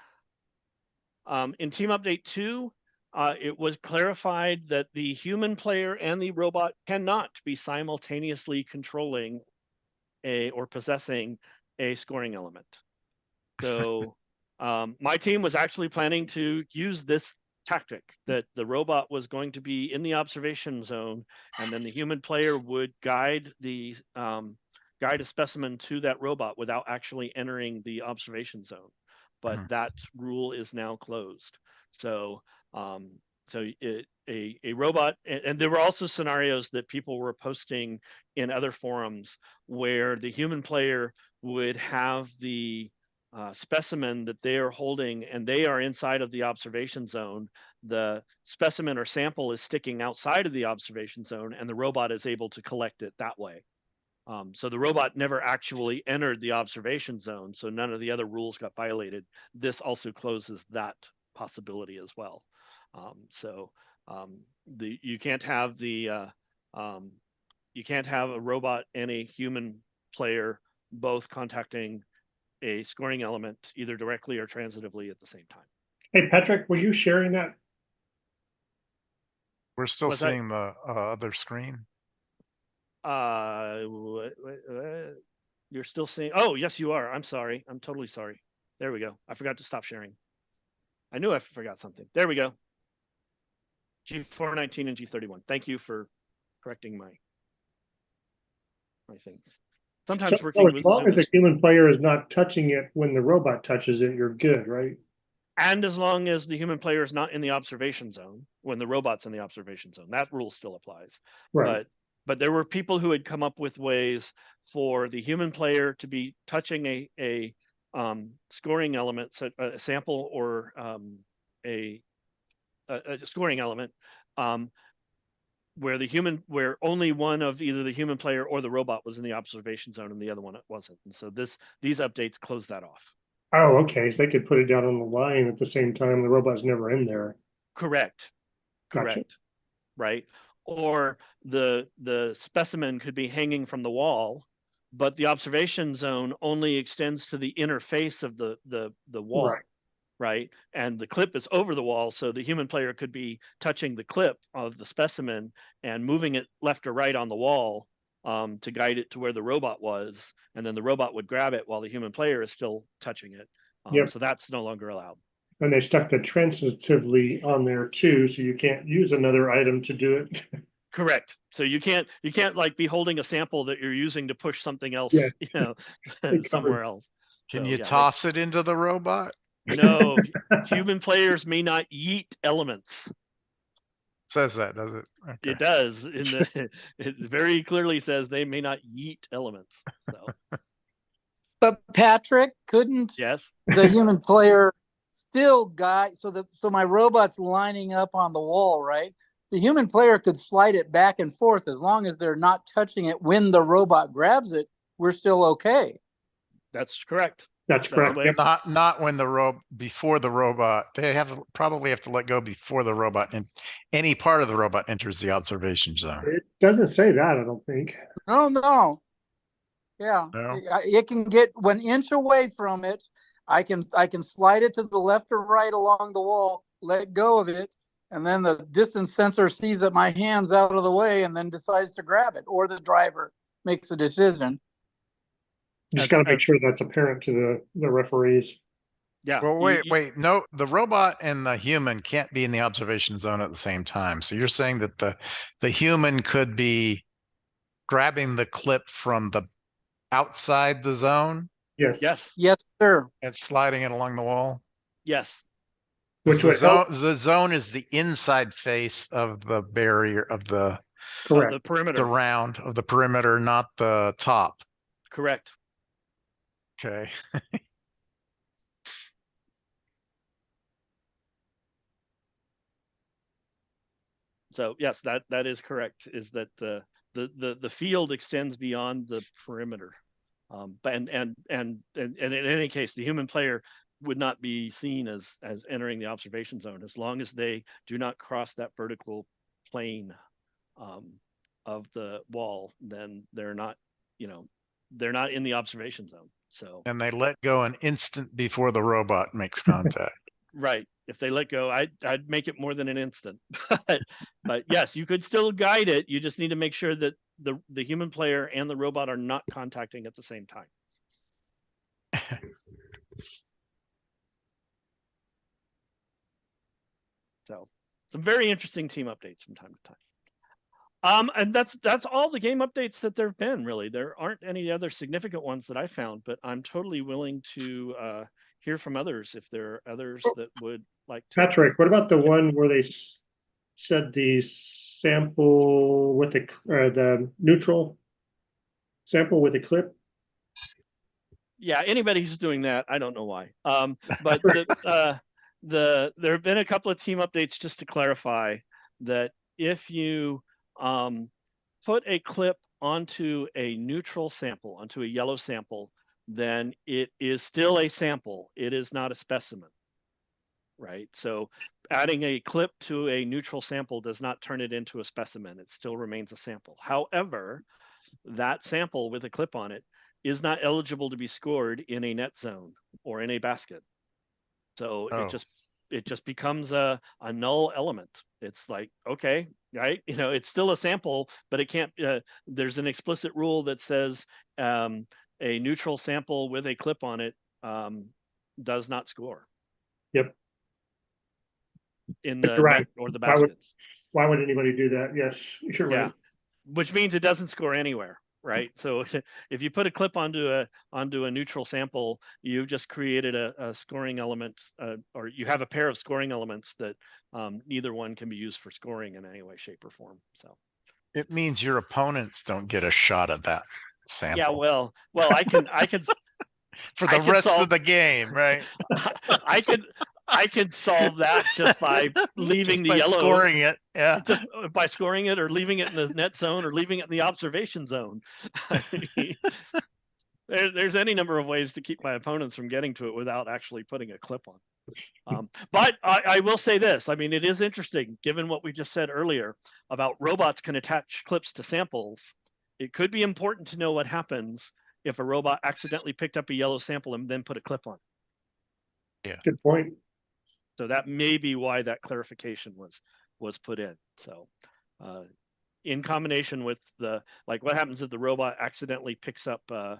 In Team Update 2, it was clarified that the human player and the robot cannot be simultaneously controlling or possessing a scoring element. So my team was actually planning to use this tactic, that the robot was going to be in the observation zone, and then the human player would guide a specimen to that robot without actually entering the observation zone. But that rule is now closed. So a robot, and there were also scenarios that people were posting in other forums where the human player would have the specimen that they are holding, and they are inside of the observation zone. The specimen or sample is sticking outside of the observation zone, and the robot is able to collect it that way. So the robot never actually entered the observation zone, so none of the other rules got violated. This also closes that possibility as well. You can't have a robot and a human player both contacting a scoring element either directly or transitively at the same time. Hey, Patrick, were you sharing that? We're still seeing the other screen. You're still seeing? Oh, yes, you are. I'm sorry. I'm totally sorry. There we go. I forgot to stop sharing. I knew I forgot something. There we go. G419 and G31. Thank you for correcting my things. Sometimes working with as long as the human player is not touching it when the robot touches it, you're good, right? And as long as the human player is not in the observation zone, when the robot's in the observation zone, that rule still applies. Right. But there were people who had come up with ways for the human player to be touching a scoring element, so a sample or a scoring element, where only one of either the human player or the robot was in the observation zone and the other one wasn't. And so these updates close that off. Oh, okay. So they could put it down on the line at the same time. The robot's never in there. Correct. Gotcha. Correct. Right. Or the specimen could be hanging from the wall, but the observation zone only extends to the inner face of the wall. Right. Right. And the clip is over the wall. So the human player could be touching the clip of the specimen and moving it left or right on the wall to guide it to where the robot was. And then the robot would grab it while the human player is still touching it. Yep. So that's no longer allowed. And they stuck the transitively on there too, so you can't use another item to do it. Correct. So you can't like be holding a sample that you're using to push something else, Yeah. somewhere else. Can So, you yeah, toss it into the robot? No, human players may not yeet elements. Says that, does it? Okay. It does. It very clearly says they may not yeet elements. So But Patrick, couldn't yes, the human player still guide so my robot's lining up on the wall, right? The human player could slide it back and forth as long as they're not touching it when the robot grabs it. We're still okay. that's correct. That's correct. the way- Not when before the robot. They probably have to let go before the robot and any part of the robot enters the observation zone. It doesn't say that, I don't think. No. Yeah, No? it can get 1 inch away from it. I can slide it to the left or right along the wall, let go of it, and then the distance sensor sees that my hand's out of the way and then decides to grab it, or the driver makes a decision. You just got to make sure that's apparent to the referees. Yeah. Well, wait. No, the robot and the human can't be in the observation zone at the same time. So you're saying that the human could be grabbing the clip from the outside the zone Yes. Yes. Yes, sir. and sliding it along the wall? Yes. Which would help. The zone is the inside face of the barrier of the Correct. The perimeter. round of the perimeter, not the top. Correct. Okay. So yes, that is correct. Is that the field extends beyond the perimeter, but and in any case, the human player would not be seen as entering the observation zone as long as they do not cross that vertical plane of the wall. Then they're not in the observation zone. So And they let go an instant before the robot makes contact. right. If they let go, I'd make it more than an instant. But yes, you could still guide it. You just need to make sure that the human player and the robot are not contacting at the same time. So some very interesting team updates from time to time. And that's all the game updates that there've been, really. There aren't any other significant ones that I found, but I'm totally willing to hear from others if there are others that would like to. Patrick, what about the one where they said the sample with the neutral sample with a clip? Yeah, anybody who's doing that, I don't know why. But there have been a couple of team updates just to clarify that if you put a clip onto a neutral sample, onto a yellow sample, then it is still a sample. It is not a specimen, right? So adding a clip to a neutral sample does not turn it into a specimen. It still remains a sample. However, that sample with a clip on it is not eligible to be scored in a net zone or in a basket. So it just becomes a null element. It's like, okay, right? It's still a sample, but it can't, there's an explicit rule that says a neutral sample with a clip on it does not score. Yep. In the right. net or the baskets. Why would anybody do that? Yes, you're right. Which means it doesn't score anywhere. right? So if you put a clip onto a neutral sample, you've just created a scoring element, or you have a pair of scoring elements that neither one can be used for scoring in any way, shape, or form. So It means your opponents don't get a shot at that sample. yeah, well, I can for the rest solve, of the game, right? I could solve that just by leaving just the by yellow, scoring it, yeah. just by scoring it, or leaving it in the net zone, or leaving it in the observation zone. There's any number of ways to keep my opponents from getting to it without actually putting a clip on. But I will say this. I mean, it is interesting, given what we just said earlier about robots can attach clips to samples. It could be important to know what happens if a robot accidentally picked up a yellow sample and then put a clip on. Yeah. Good point. So that may be why that clarification was put in. So in combination with like what happens if the robot accidentally picks up a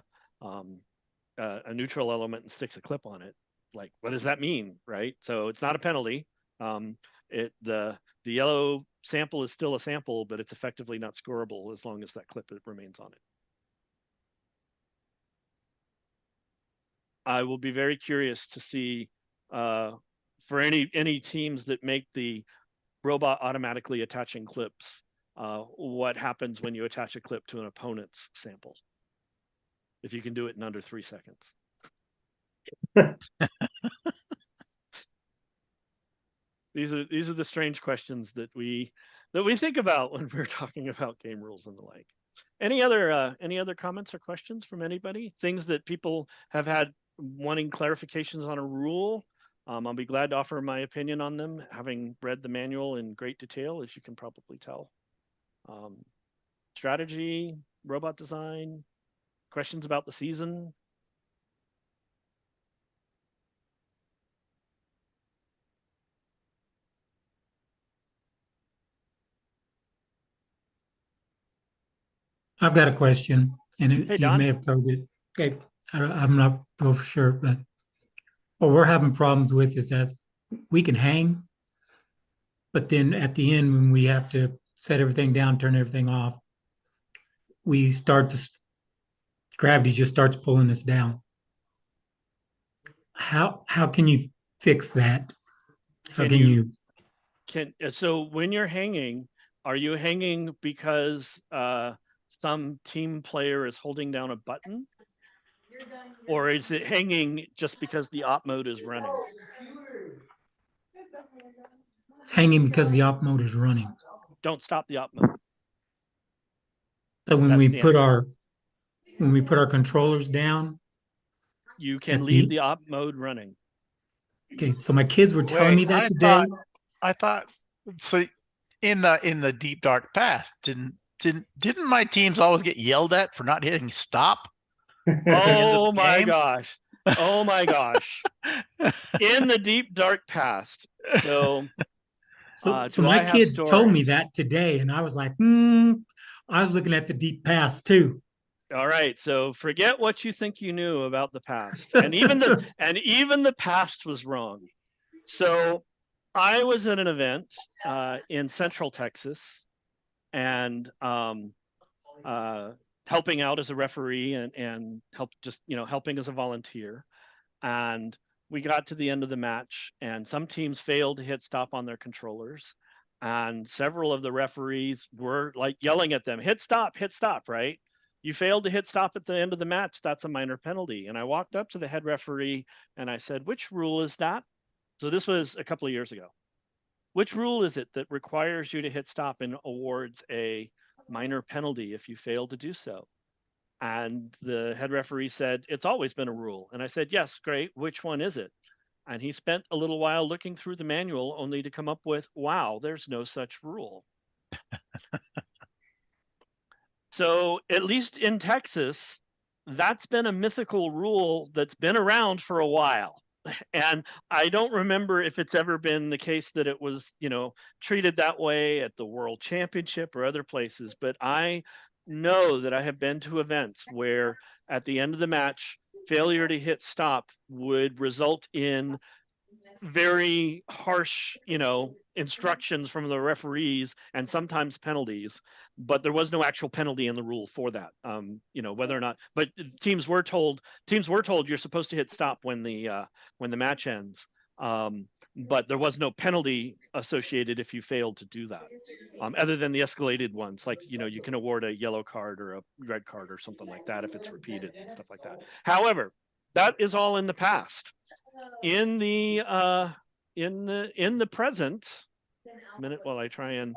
neutral element and sticks a clip on it? Like, what does that mean, right? So it's not a penalty. The yellow sample is still a sample, but it's effectively not scorable as long as that clip remains on it. I will be very curious to see for any teams that make the robot automatically attaching clips, what happens when you attach a clip to an opponent's sample, if you can do it in under 3 seconds. These are the strange questions that we think about when we're talking about game rules and the like. Any other comments or questions from anybody? Things that people have had wanting clarifications on a rule? I'll be glad to offer my opinion on them, having read the manual in great detail, as you can probably tell. Strategy, robot design, questions about the season. I've got a question, and Hey, you Don. may have covered it. Okay, I'm not real sure, but what we're having problems with is as we can hang, but then at the end when we have to set everything down, turn everything off, we start to gravity just starts pulling us down. How can you fix that? How can you? So when you're hanging, are you hanging because some team player is holding down a button, or is it hanging just because the op mode is running? It's hanging because the op mode is running. Don't stop the op mode. So when we put our controllers down, you can leave the op mode running. Okay, so my kids were telling me that today. I thought so. In the deep dark past, didn't my teams always get yelled at for not hitting stop? Oh my gosh! Oh my gosh! In the deep dark past. So my kids told me that today, and I was like, I was looking at the deep past too. All right, so forget what you think you knew about the past, and even the past was wrong. So I was at an event in Central Texas, and helping out as a referee and helping as a volunteer, and we got to the end of the match, and some teams failed to hit stop on their controllers, and several of the referees were like yelling at them, hit stop, right? You failed to hit stop at the end of the match. That's a minor penalty. And I walked up to the head referee and I said, which rule is that? So this was a couple of years ago. Which rule is it that requires you to hit stop and awards a minor penalty if you fail to do so? And the head referee said, it's always been a rule. And I said, yes, great. Which one is it? And he spent a little while looking through the manual only to come up with, wow, there's no such rule. So at least in Texas, that's been a mythical rule that's been around for a while. And I don't remember if it's ever been the case that it was, treated that way at the World Championship or other places. But I know that I have been to events where at the end of the match, failure to hit stop would result in very harsh, instructions from the referees and sometimes penalties, but there was no actual penalty in the rule for that. Whether or not, but teams were told you're supposed to hit stop when the match ends. But there was no penalty associated if you failed to do that, other than the escalated ones, like you can award a yellow card or a red card or something like that if it's repeated and stuff like that. However, that is all in the past. In the present minute, while I try and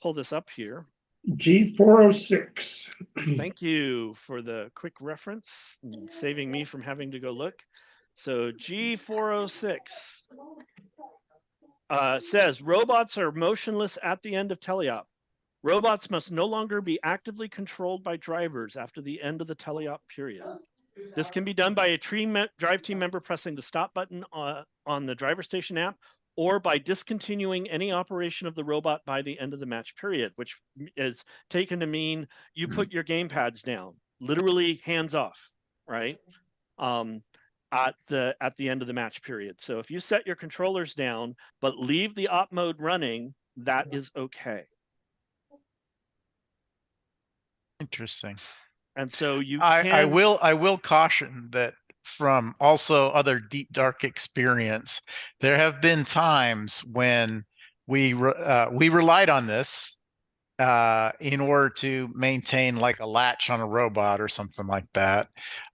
pull this up here. G406. Thank you for the quick reference and saving me from having to go look. So G406 says robots are motionless at the end of teleop. Robots must no longer be actively controlled by drivers after the end of the teleop period. This can be done by a drive team member pressing the stop button on the driver station app, or by discontinuing any operation of the robot by the end of the match period, which is taken to mean you put your game pads down, literally hands off, right? At the end of the match period. So if you set your controllers down but leave the op mode running, that is okay. Interesting. And so I will caution that from also other deep dark experience, there have been times when we relied on this in order to maintain like a latch on a robot or something like that.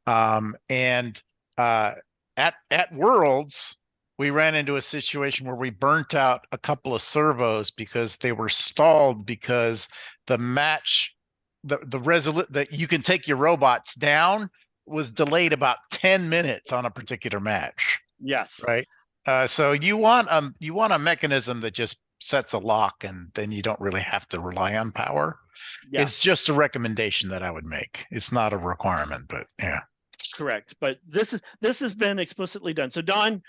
And at Worlds, we ran into a situation where we burnt out a couple of servos because they were stalled because the match, the resolute that you can take your robots down was delayed about 10 minutes on a particular match. Yes. Right. So you want a mechanism that just sets a lock, and then you don't really have to rely on power. Yeah. It's just a recommendation that I would make. It's not a requirement, but yeah. Correct. But this has been explicitly done. So Don,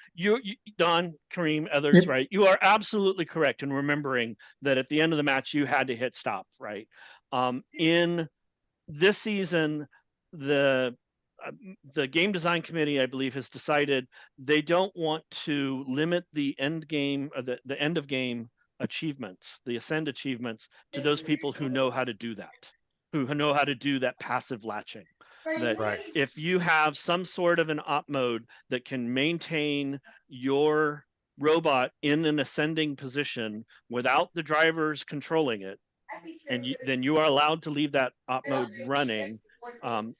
Don, Kareem, others, right? You are absolutely correct in remembering that at the end of the match you had to hit stop, right? In this season, the game design committee, I believe, has decided they don't want to limit the end game or the end of game achievements, the ascend achievements, to those people who know how to do that, who know how to do that passive latching. That right. If you have some sort of an op mode that can maintain your robot in an ascending position without the drivers controlling it, and then you are allowed to leave that op mode running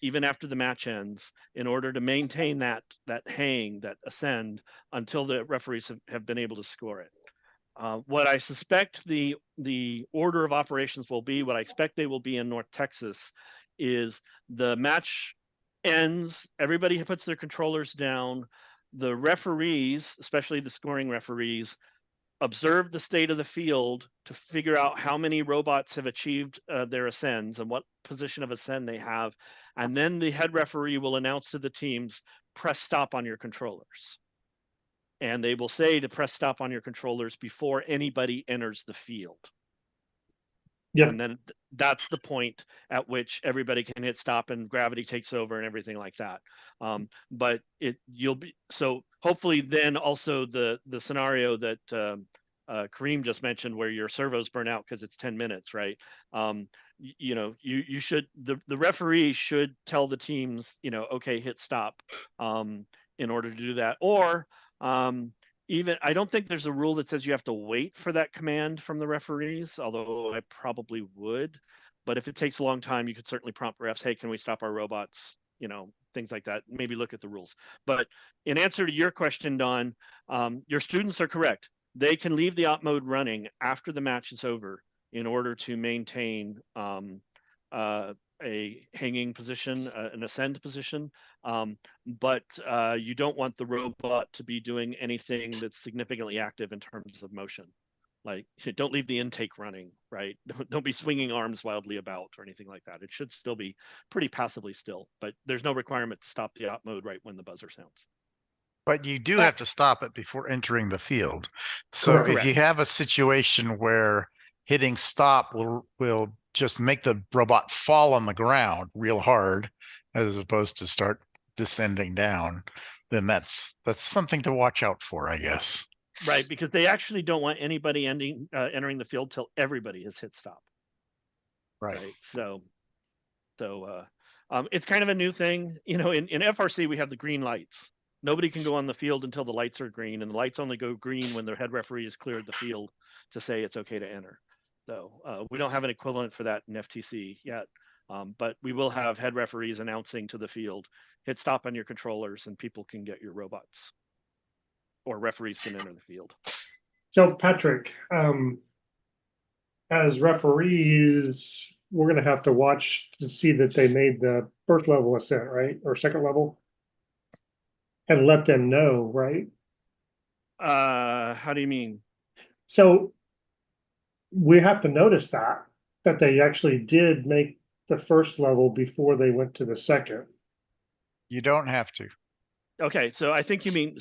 even after the match ends in order to maintain that hang, that ascend, until the referees have been able to score it. What I suspect the order of operations will be, what I expect they will be in North Texas, is the match ends, everybody puts their controllers down, the referees, especially the scoring referees, observe the state of the field to figure out how many robots have achieved their ascends and what position of ascend they have. And then the head referee will announce to the teams, press stop on your controllers. And they will say to press stop on your controllers before anybody enters the field. Yep. And then that's the point at which everybody can hit stop and gravity takes over and everything like that. But you'll be, so hopefully then also the scenario that Kareem just mentioned, where your servos burn out because it's 10 minutes, right? You should, the referee should tell the teams, okay, hit stop in order to do that. Or even, I don't think there's a rule that says you have to wait for that command from the referees, although I probably would. But if it takes a long time, you could certainly prompt refs, hey, can we stop our robots? Things like that. Maybe look at the rules. But in answer to your question, Don, your students are correct. They can leave the op mode running after the match is over in order to maintain a hanging position, an ascend position, but you don't want the robot to be doing anything that's significantly active in terms of motion. Like, don't leave the intake running, right? Don't be swinging arms wildly about or anything like that. It should still be pretty passively still, but there's no requirement to stop the op mode right when the buzzer sounds. But you do have to stop it before entering the field. So if you have a situation where hitting stop will just make the robot fall on the ground real hard, as opposed to start descending down, then that's something to watch out for, I guess. Right, because they actually don't want anybody entering the field till everybody has hit stop. Right. So it's kind of a new thing. In FRC we have the green lights. Nobody can go on the field until the lights are green, and the lights only go green when the head referee has cleared the field to say it's okay to enter. So we don't have an equivalent for that in FTC yet, but we will have head referees announcing to the field, hit stop on your controllers, and people can get your robots, or referees can enter the field. So Patrick, as referees, we're going to have to watch to see that they made the first level ascent, right? Or second level, and let them know, right? How do you mean? So we have to notice that they actually did make the first level before they went to the second. You don't have to. Okay, so I think you mean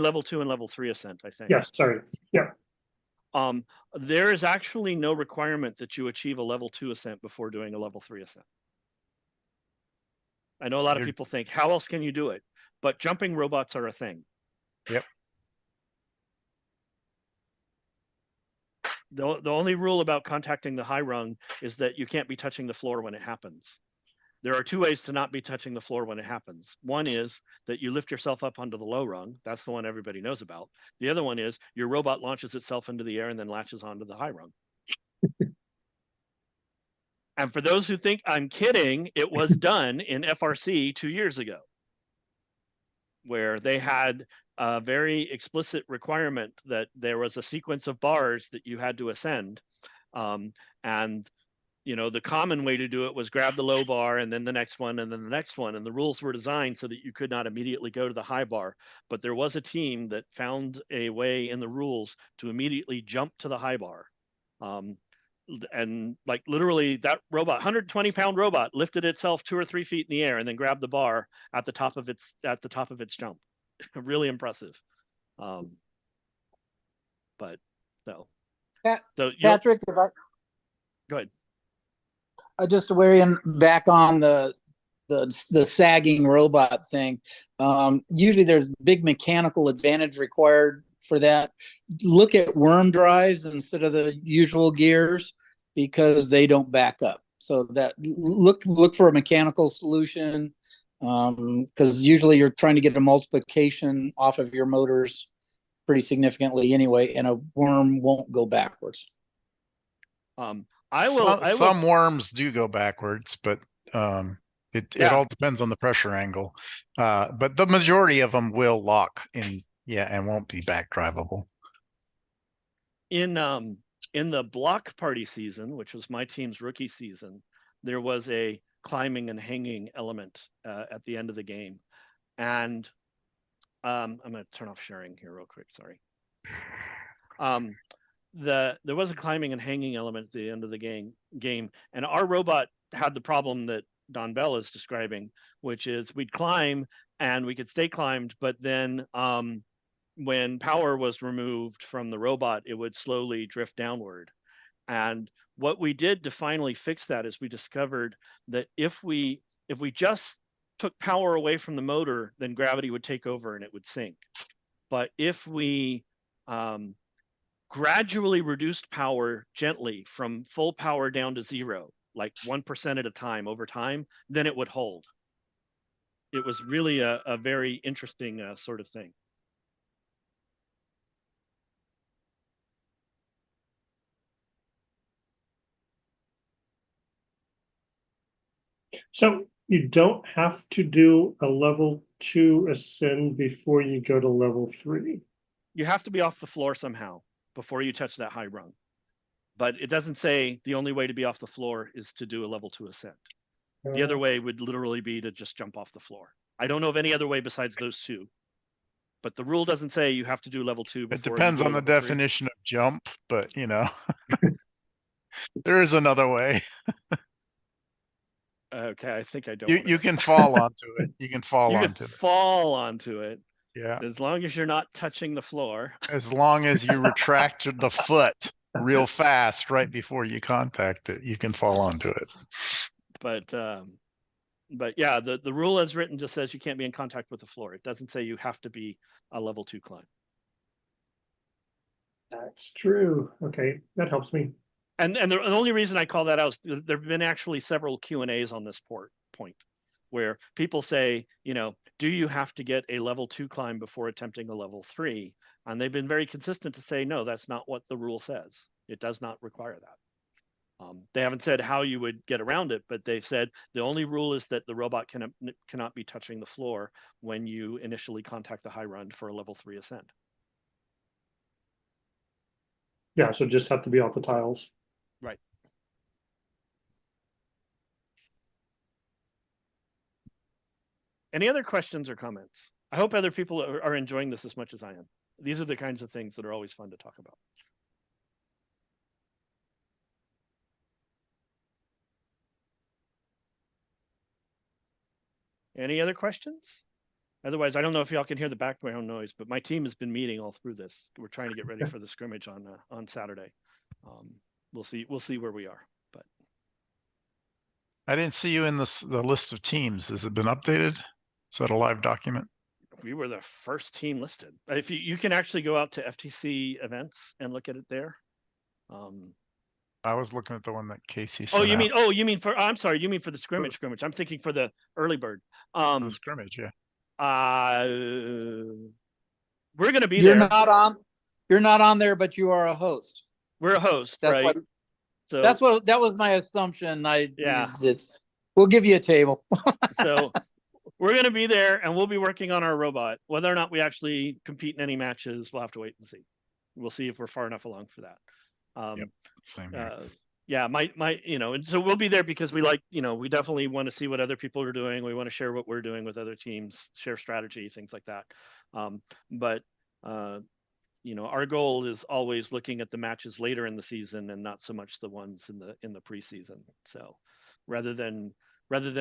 level 2 and level 3 ascent, I think. Yeah, sorry. Yeah. There is actually no requirement that you achieve a level 2 ascent before doing a level 3 ascent. I know a lot of people think, how else can you do it? But jumping robots are a thing. Yep. The only rule about contacting the high rung is that you can't be touching the floor when it happens. There are 2 ways to not be touching the floor when it happens. One is that you lift yourself up onto the low rung. That's the one everybody knows about. The other one is your robot launches itself into the air and then latches onto the high rung. And for those who think I'm kidding, it was done in FRC 2 years ago, where they had a very explicit requirement that there was a sequence of bars that you had to ascend. And the common way to do it was grab the low bar and then the next one and then the next one. And the rules were designed so that you could not immediately go to the high bar. But there was a team that found a way in the rules to immediately jump to the high bar. And like literally that robot, 120-pound robot, lifted itself 2 or 3 feet in the air and then grabbed the bar at the top of its jump. Really impressive. But so Patrick, if I go ahead. just wearing back on the sagging robot thing. Usually there's big mechanical advantage required for that. Look at worm drives instead of the usual gears because they don't back up. So that look for a mechanical solution, because usually you're trying to get a multiplication off of your motors pretty significantly anyway, and a worm won't go backwards. Some worms do go backwards, but it all depends on the pressure angle. But the majority of them will lock in, and won't be back drivable. In the block party season, which was my team's rookie season, there was a climbing and hanging element at the end of the game. And I'm going to turn off sharing here real quick. Sorry. There was a climbing and hanging element at the end of the game, and our robot had the problem that Don Bell is describing, which is we'd climb and we could stay climbed, but then when power was removed from the robot, it would slowly drift downward. And what we did to finally fix that is we discovered that if we just took power away from the motor, then gravity would take over and it would sink. But if we gradually reduced power gently from full power down to 0, like 1% at a time over time, then it would hold. It was really a very interesting sort of thing. So you don't have to do a level 2 ascend before you go to level 3. You have to be off the floor somehow before you touch that high rung. But it doesn't say the only way to be off the floor is to do a level 2 ascent. The other way would literally be to just jump off the floor. I don't know of any other way besides those 2. But the rule doesn't say you have to do level 2 before. It depends on the definition of jump, but there is another way. Okay, I think I don't. You can fall onto it. You can fall onto it. Yeah. As long as you're not touching the floor. As long as you retract the foot real fast right before you contact it, you can fall onto it. But yeah, the rule as written just says you can't be in contact with the floor. It doesn't say you have to be a level 2 climb. That's true. Okay, that helps me. And the only reason I call that out is there have been actually several Q&As on this point where people say, you know, do you have to get a level 2 climb before attempting a level 3? And they've been very consistent to say, no, that's not what the rule says. It does not require that. They haven't said how you would get around it, but they've said the only rule is that the robot cannot be touching the floor when you initially contact the high run for a level 3 ascent. Yeah, so just have to be off the tiles. Right. Any other questions or comments? I hope other people are enjoying this as much as I am. These are the kinds of things that are always fun to talk about. Any other questions? Otherwise, I don't know if y'all can hear the background noise, but my team has been meeting all through this. We're trying to get ready for the scrimmage on Saturday. We'll see where we are. But I didn't see you in the list of teams. Has it been updated? Is that a live document? we were the first team listed. If you can actually go out to FTC events and look at it there. I was looking at the one that Casey Oh, sent you out. mean I'm sorry, you mean for the scrimmage. I'm thinking for the early bird. The scrimmage, yeah. We're gonna be You're there. You're not on there, but you are a host. We're a host, That's right? So that was my assumption. Yeah. We'll give you a table. So we're gonna be there, and we'll be working on our robot. Whether or not we actually compete in any matches, we'll have to wait and see. We'll see if we're far enough along for that. Yep, same here. Yeah, and so we'll be there because we we definitely want to see what other people are doing. We want to share what we're doing with other teams, share strategy, things like that. But our goal is always looking at the matches later in the season and not so much the ones in the preseason. So rather than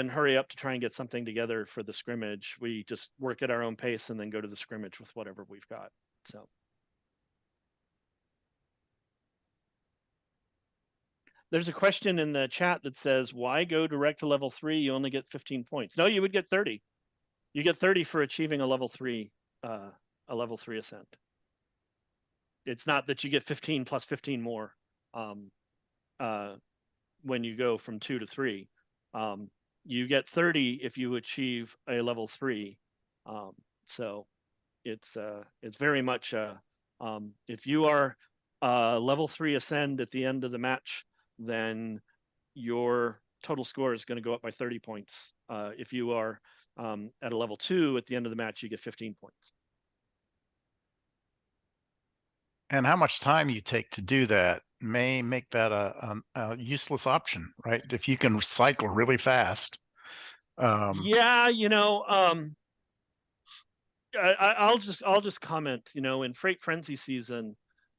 hurry up to try and get something together for the scrimmage, we just work at our own pace and then go to the scrimmage with whatever we've got. So. There's a question in the chat that says, why go direct to level 3? You only get 15 points. No, you would get 30. You get 30 for achieving a level 3 ascent. It's not that you get 15 plus 15 more when you go from 2 to 3. You get 30 if you achieve a level 3. So it's very much if you are level 3 ascend at the end of the match, then your total score is going to go up by 30 points. If you are at a level 2 at the end of the match, you get 15 points. And how much time you take to do that may make that a useless option, right? If you can cycle really fast. Yeah, I'll just comment. In Freight Frenzy season,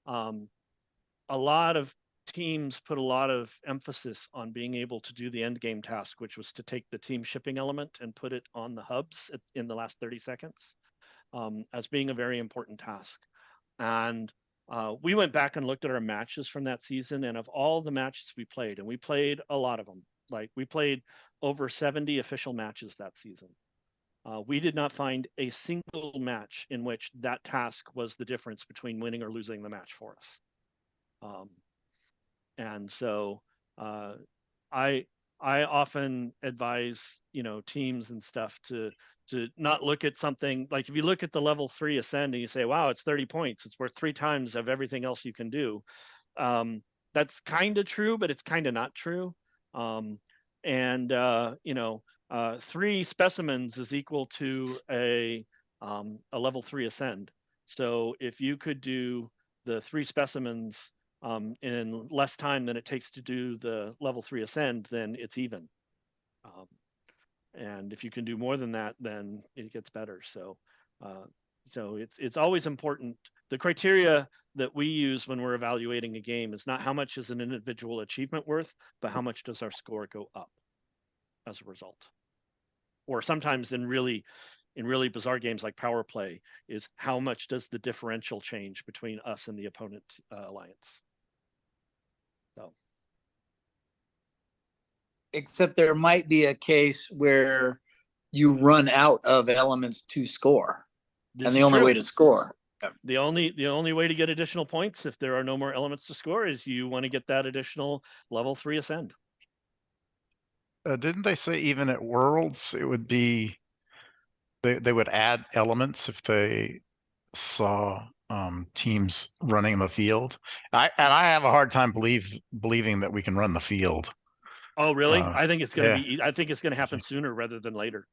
a lot of teams put a lot of emphasis on being able to do the end game task, which was to take the team shipping element and put it on the hubs in the last 30 seconds as being a very important task. And we went back and looked at our matches from that season, and of all the matches we played, and we played a lot of them, like we played over 70 official matches that season. We did not find a single match in which that task was the difference between winning or losing the match for us. And so I often advise teams and stuff to not look at something like, if you look at the level 3 ascend and you say, wow, it's 30 points, it's worth 3 times of everything else you can do. That's kind of true, but it's kind of not true. 3 specimens is equal to a level 3 ascend. So if you could do the 3 specimens in less time than it takes to do the level 3 ascend, then it's even. And if you can do more than that, then it gets better. So it's always important. The criteria that we use when we're evaluating a game is not how much is an individual achievement worth, but how much does our score go up as a result. Or sometimes in really bizarre games like Power Play, is how much does the differential change between us and the opponent alliance. So. Except there might be a case where you run out of elements to score, and the only way to score. The only way to get additional points if there are no more elements to score is you want to get that additional level 3 ascend. Didn't they say even at Worlds it would be they would add elements if they saw teams running the field? I have a hard time believing that we can run the field. Oh, really? I think it's going to yeah. be. I think it's going to happen sooner rather than later.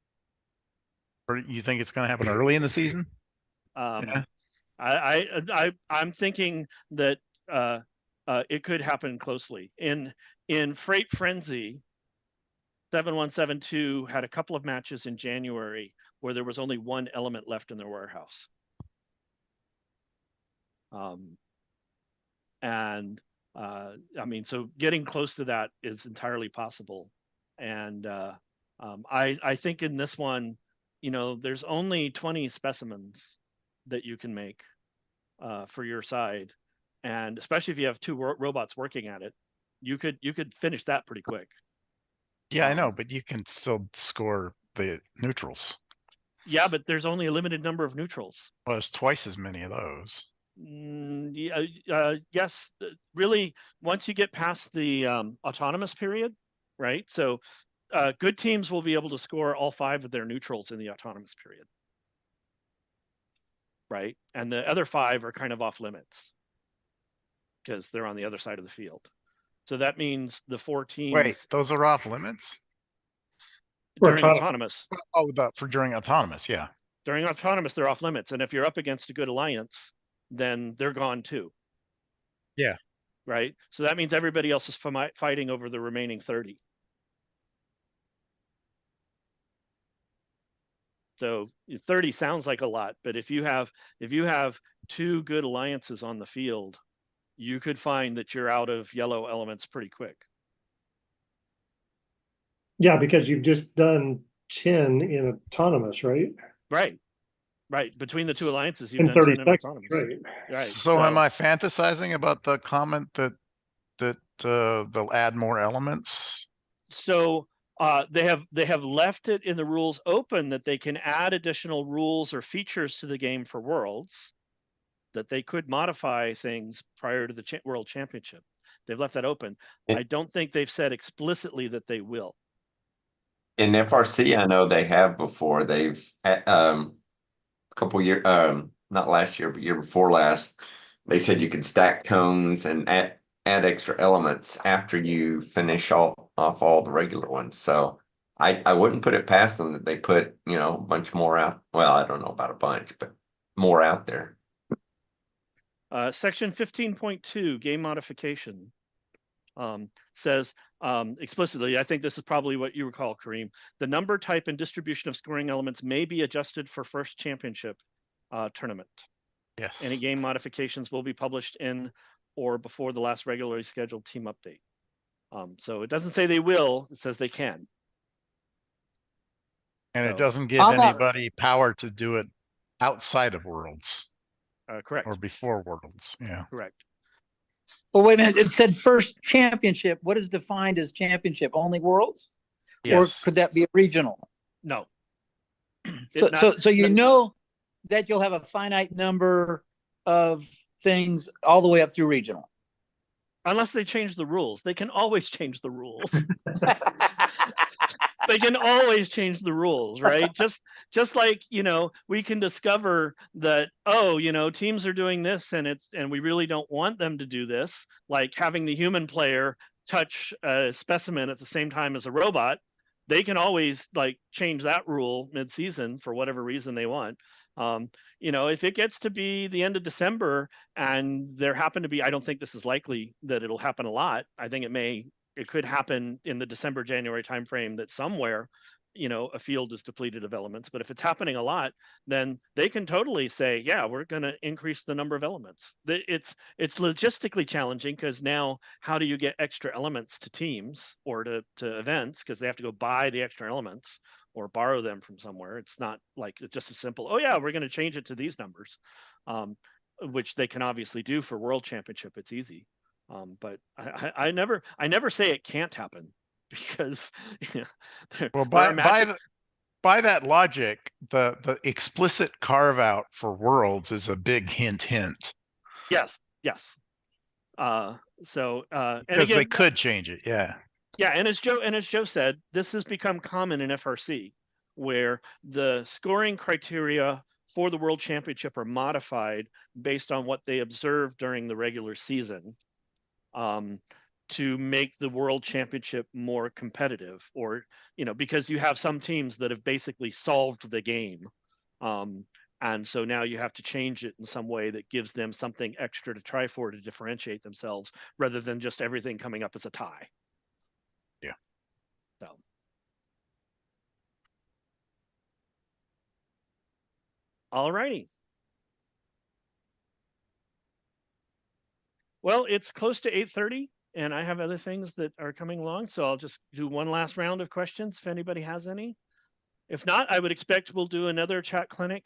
Or you think it's going to happen early in the season? Yeah. I'm thinking that it could happen closely. In Freight Frenzy, 7172 had a couple of matches in January where there was only one element left in their warehouse. I mean, so getting close to that is entirely possible. And I think in this one, there's only 20 specimens that you can make for your side, and especially if you have two robots working at it, you could finish that pretty quick. Yeah, I know, but you can still score the neutrals. Yeah, but there's only a limited number of neutrals. Well, there's twice as many of those. Yes, really. Once you get past the autonomous period, right? So good teams will be able to score all 5 of their neutrals in the autonomous period. Right, and the other 5 are kind of off limits because they're on the other side of the field. So that means the 4 teams. Wait, those are off limits? During autonomous. Oh, during autonomous, yeah. During autonomous, they're off limits, and if you're up against a good alliance, then they're gone too. Yeah. Right. So that means everybody else is fighting over the remaining 30. So 30 sounds like a lot, but if you have 2 good alliances on the field, you could find that you're out of yellow elements pretty quick. Yeah, because you've just done 10 in autonomous, right? Right. Between the 2 alliances, you've In done 30 10 in seconds, autonomous. right. So am I fantasizing about the comment that they'll add more elements? So they have left it in the rules open that they can add additional rules or features to the game for Worlds, that they could modify things prior to the World Championship. They've left that open. I don't think they've said explicitly that they will. In FRC, I know they have before. They've a couple years, not last year, but year before last, they said you could stack cones and add extra elements after you finish off all the regular ones. So I wouldn't put it past them that they put, a bunch more out. Well, I don't know about a bunch, but more out there. Section 15.2, game modification, says explicitly, I think this is probably what you recall, Kareem, the number, type, and distribution of scoring elements may be adjusted for first championship tournament. Yes. Any game modifications will be published in or before the last regularly scheduled team update. So it doesn't say they will, it says they can. And it doesn't give anybody power to do it outside of Worlds. Correct. Or before Worlds, yeah. Correct. Well, wait a minute. It said first championship. What is defined as championship? Only Worlds? Yes. Or could that be a regional? No. So you know that you'll have a finite number of things all the way up through regional. Unless they change the rules. They can always change the rules. They can always change the rules, right? Just like, we can discover that, teams are doing this and we really don't want them to do this, like having the human player touch a specimen at the same time as a robot. They can always change that rule mid-season for whatever reason they want. If it gets to be the end of December and there happen to be, I don't think this is likely that it'll happen a lot. I think it could happen in the December, January timeframe that somewhere, a field is depleted of elements. But if it's happening a lot, then they can totally say, yeah, we're going to increase the number of elements. It's logistically challenging because now how do you get extra elements to teams or to events, because they have to go buy the extra elements or borrow them from somewhere. It's not like it's just a simple, oh yeah, we're going to change it to these numbers, which they can obviously do for World Championship. It's easy. But I never say it can't happen because well, by by that logic, the explicit carve out for worlds is a big hint. Yes, yes. And Because again, they could change it, yeah. yeah, and as Joe said, this has become common in FRC, where the scoring criteria for the World Championship are modified based on what they observed during the regular season, to make the World Championship more competitive, or because you have some teams that have basically solved the game, and so now you have to change it in some way that gives them something extra to try for to differentiate themselves, rather than just everything coming up as a tie. Yeah. So. All righty. Well, it's close to 8:30, and I have other things that are coming along, so I'll just do one last round of questions if anybody has any. If not, I would expect we'll do another chat clinic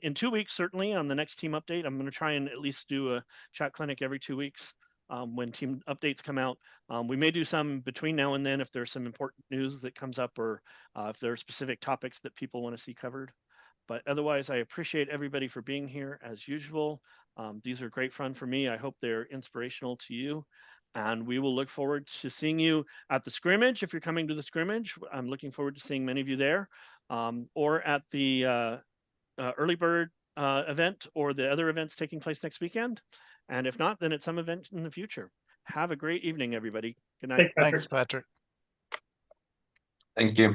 in 2 weeks, certainly, on the next team update. I'm going to try and at least do a chat clinic every 2 weeks when team updates come out. We may do some between now and then if there's some important news that comes up, or if there are specific topics that people want to see covered. But otherwise, I appreciate everybody for being here as usual. These are great fun for me. I hope they're inspirational to you. And we will look forward to seeing you at the scrimmage. If you're coming to the scrimmage, I'm looking forward to seeing many of you there, or at the early bird event, or the other events taking place next weekend. And if not, then at some event in the future. Have a great evening, everybody. Good night. Thanks, Patrick. Thanks, Patrick. Thank you.